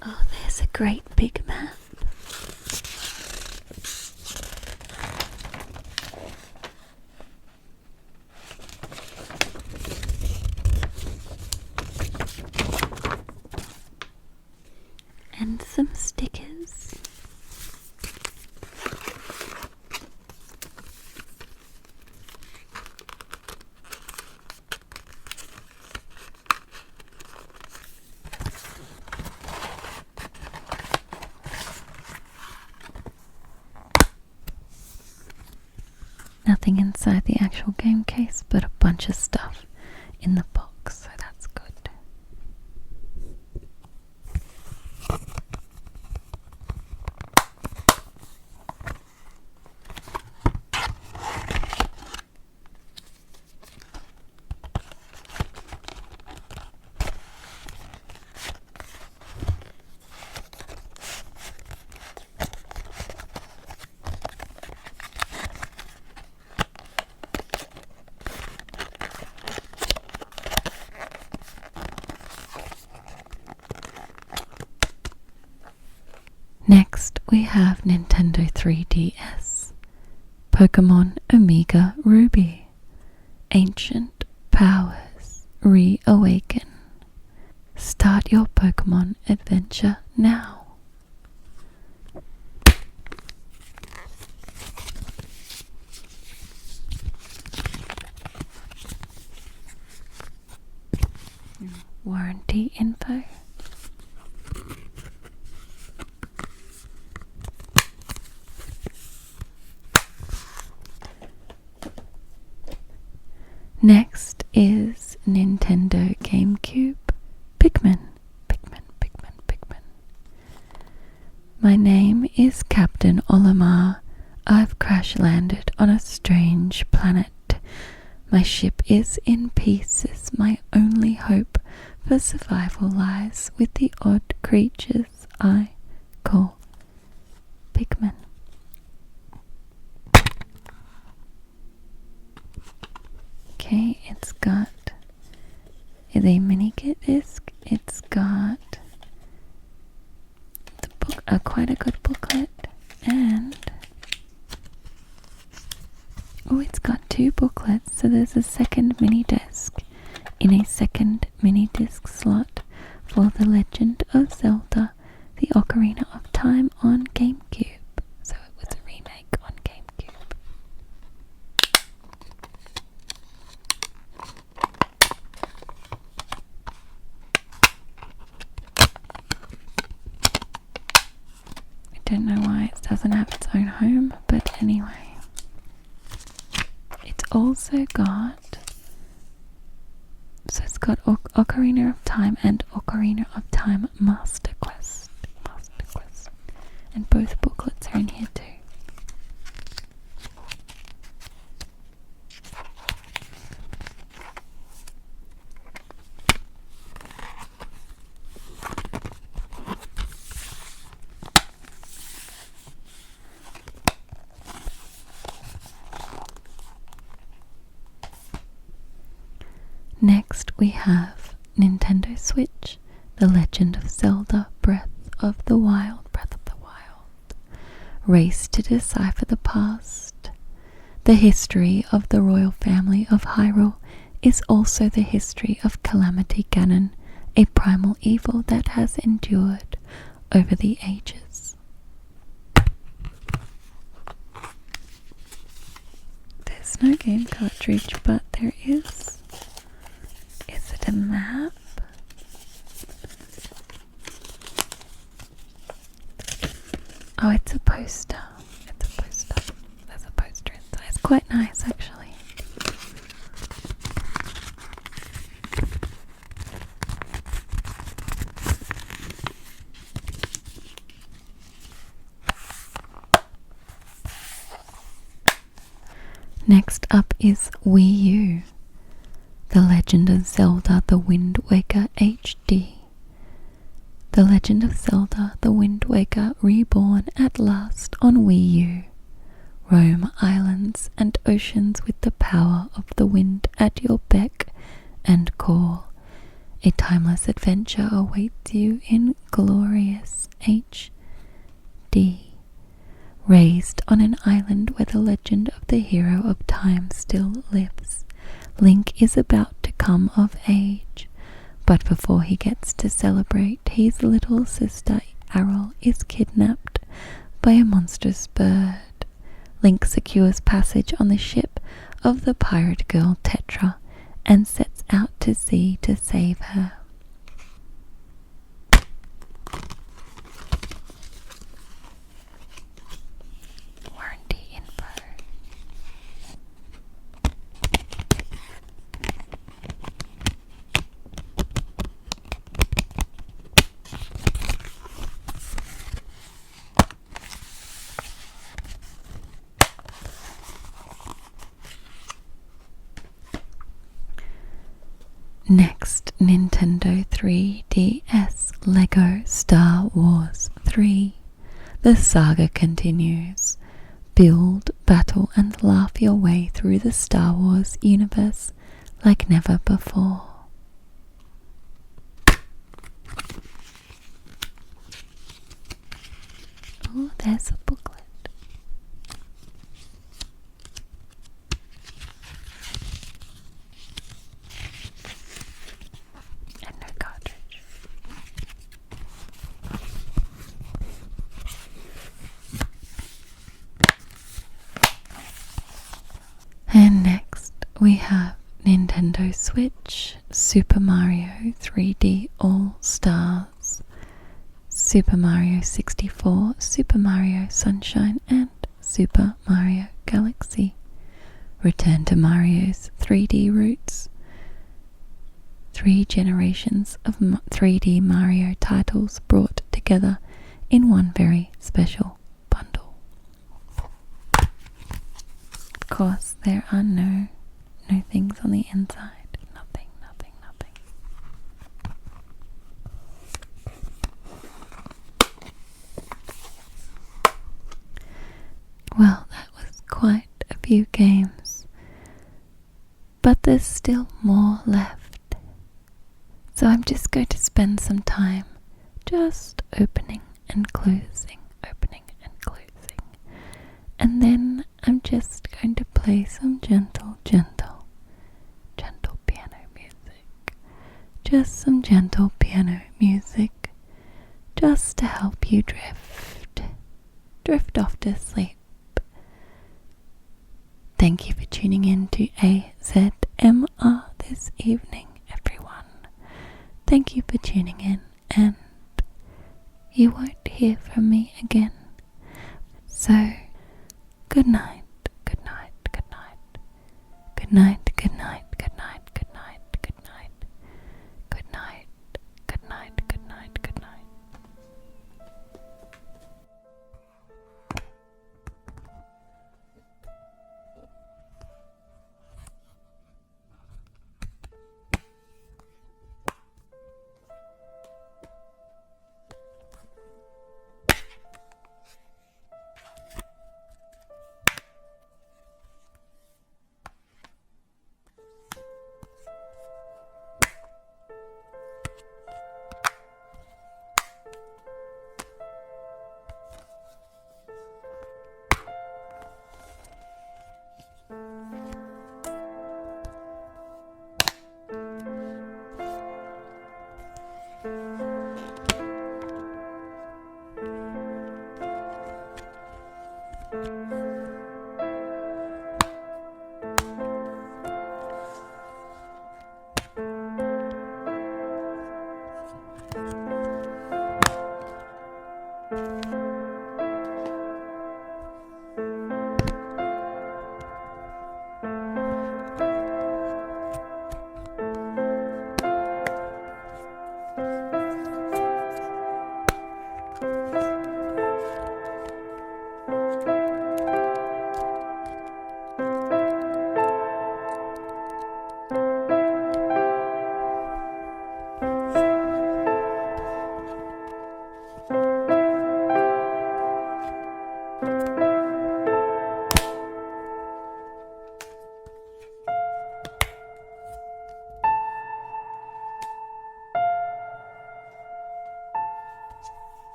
Oh, there's a great big map. And some stickers. Nothing inside the actual game case, but a bunch of stuff in the box, so that's good. Next, we have Nintendo 3DS, Pokemon Omega Ruby, Ancient Powers Reawaken. Start your Pokemon adventure now. Warranty info. Next is Nintendo GameCube. Pikmin. My name is Captain Olimar. I've crash landed on a strange planet. My ship is in pieces. My only hope for survival lies with the odd creatures I call Pikmin. Okay, it's got a mini kit disc. It's got the book, quite a good booklet, and it's got 2 booklets. So there's a second mini disc in a second mini disc slot for The Legend of Zelda: The Ocarina of Time on GameCube. So it was a remake on GameCube. I don't know why it doesn't have its own home, but anyway. It's also got, so it's got Ocarina of Time and Ocarina of Time Master Quest. And both booklets are in here too. Next we have Nintendo Switch, The Legend of Zelda: Breath of the Wild. Race to decipher the past. The history of the royal family of Hyrule is also the history of Calamity Ganon, a primal evil that has endured over the ages. There's no game cartridge, but there is. Is it a map? Oh, it's a poster. There's a poster inside. It's quite nice, actually. Next up is Wii U. The Legend of Zelda: The Wind Waker HD. The Legend of Zelda: The Wind Waker reborn at last on Wii U. Roam islands and oceans with the power of the wind at your beck and call. A timeless adventure awaits you in glorious HD. Raised on an island where the legend of the hero of time still lives, Link is about to come of age. But before he gets to celebrate, his little sister Arrol is kidnapped by a monstrous bird. Link secures passage on the ship of the pirate girl Tetra and sets out to sea to save her. Warranty info. Next, Nintendo 3DS Lego Star Wars 3. The saga continues. Build, battle, and laugh your way through the Star Wars universe like never before. Oh, there's a booklet. And no cartridge. And next we have Nintendo Switch, Super Mario 3D All Stars, Super Mario 64, Super Mario Sunshine, and Super Mario Galaxy. Return to Mario's 3D roots. 3 generations of 3D Mario titles brought together in one very special bundle. Of course, there are no things on the inside. Nothing. Well, that was quite a few games, but there's still more left. So I'm just going to spend some time just opening and closing, and then I'm just going to play some gentle piano music. Just some gentle piano music, just to help you drift off to sleep. Thank you for tuning in to AZMR this evening, everyone. Thank you for tuning in, and you won't hear from me again. So, good night.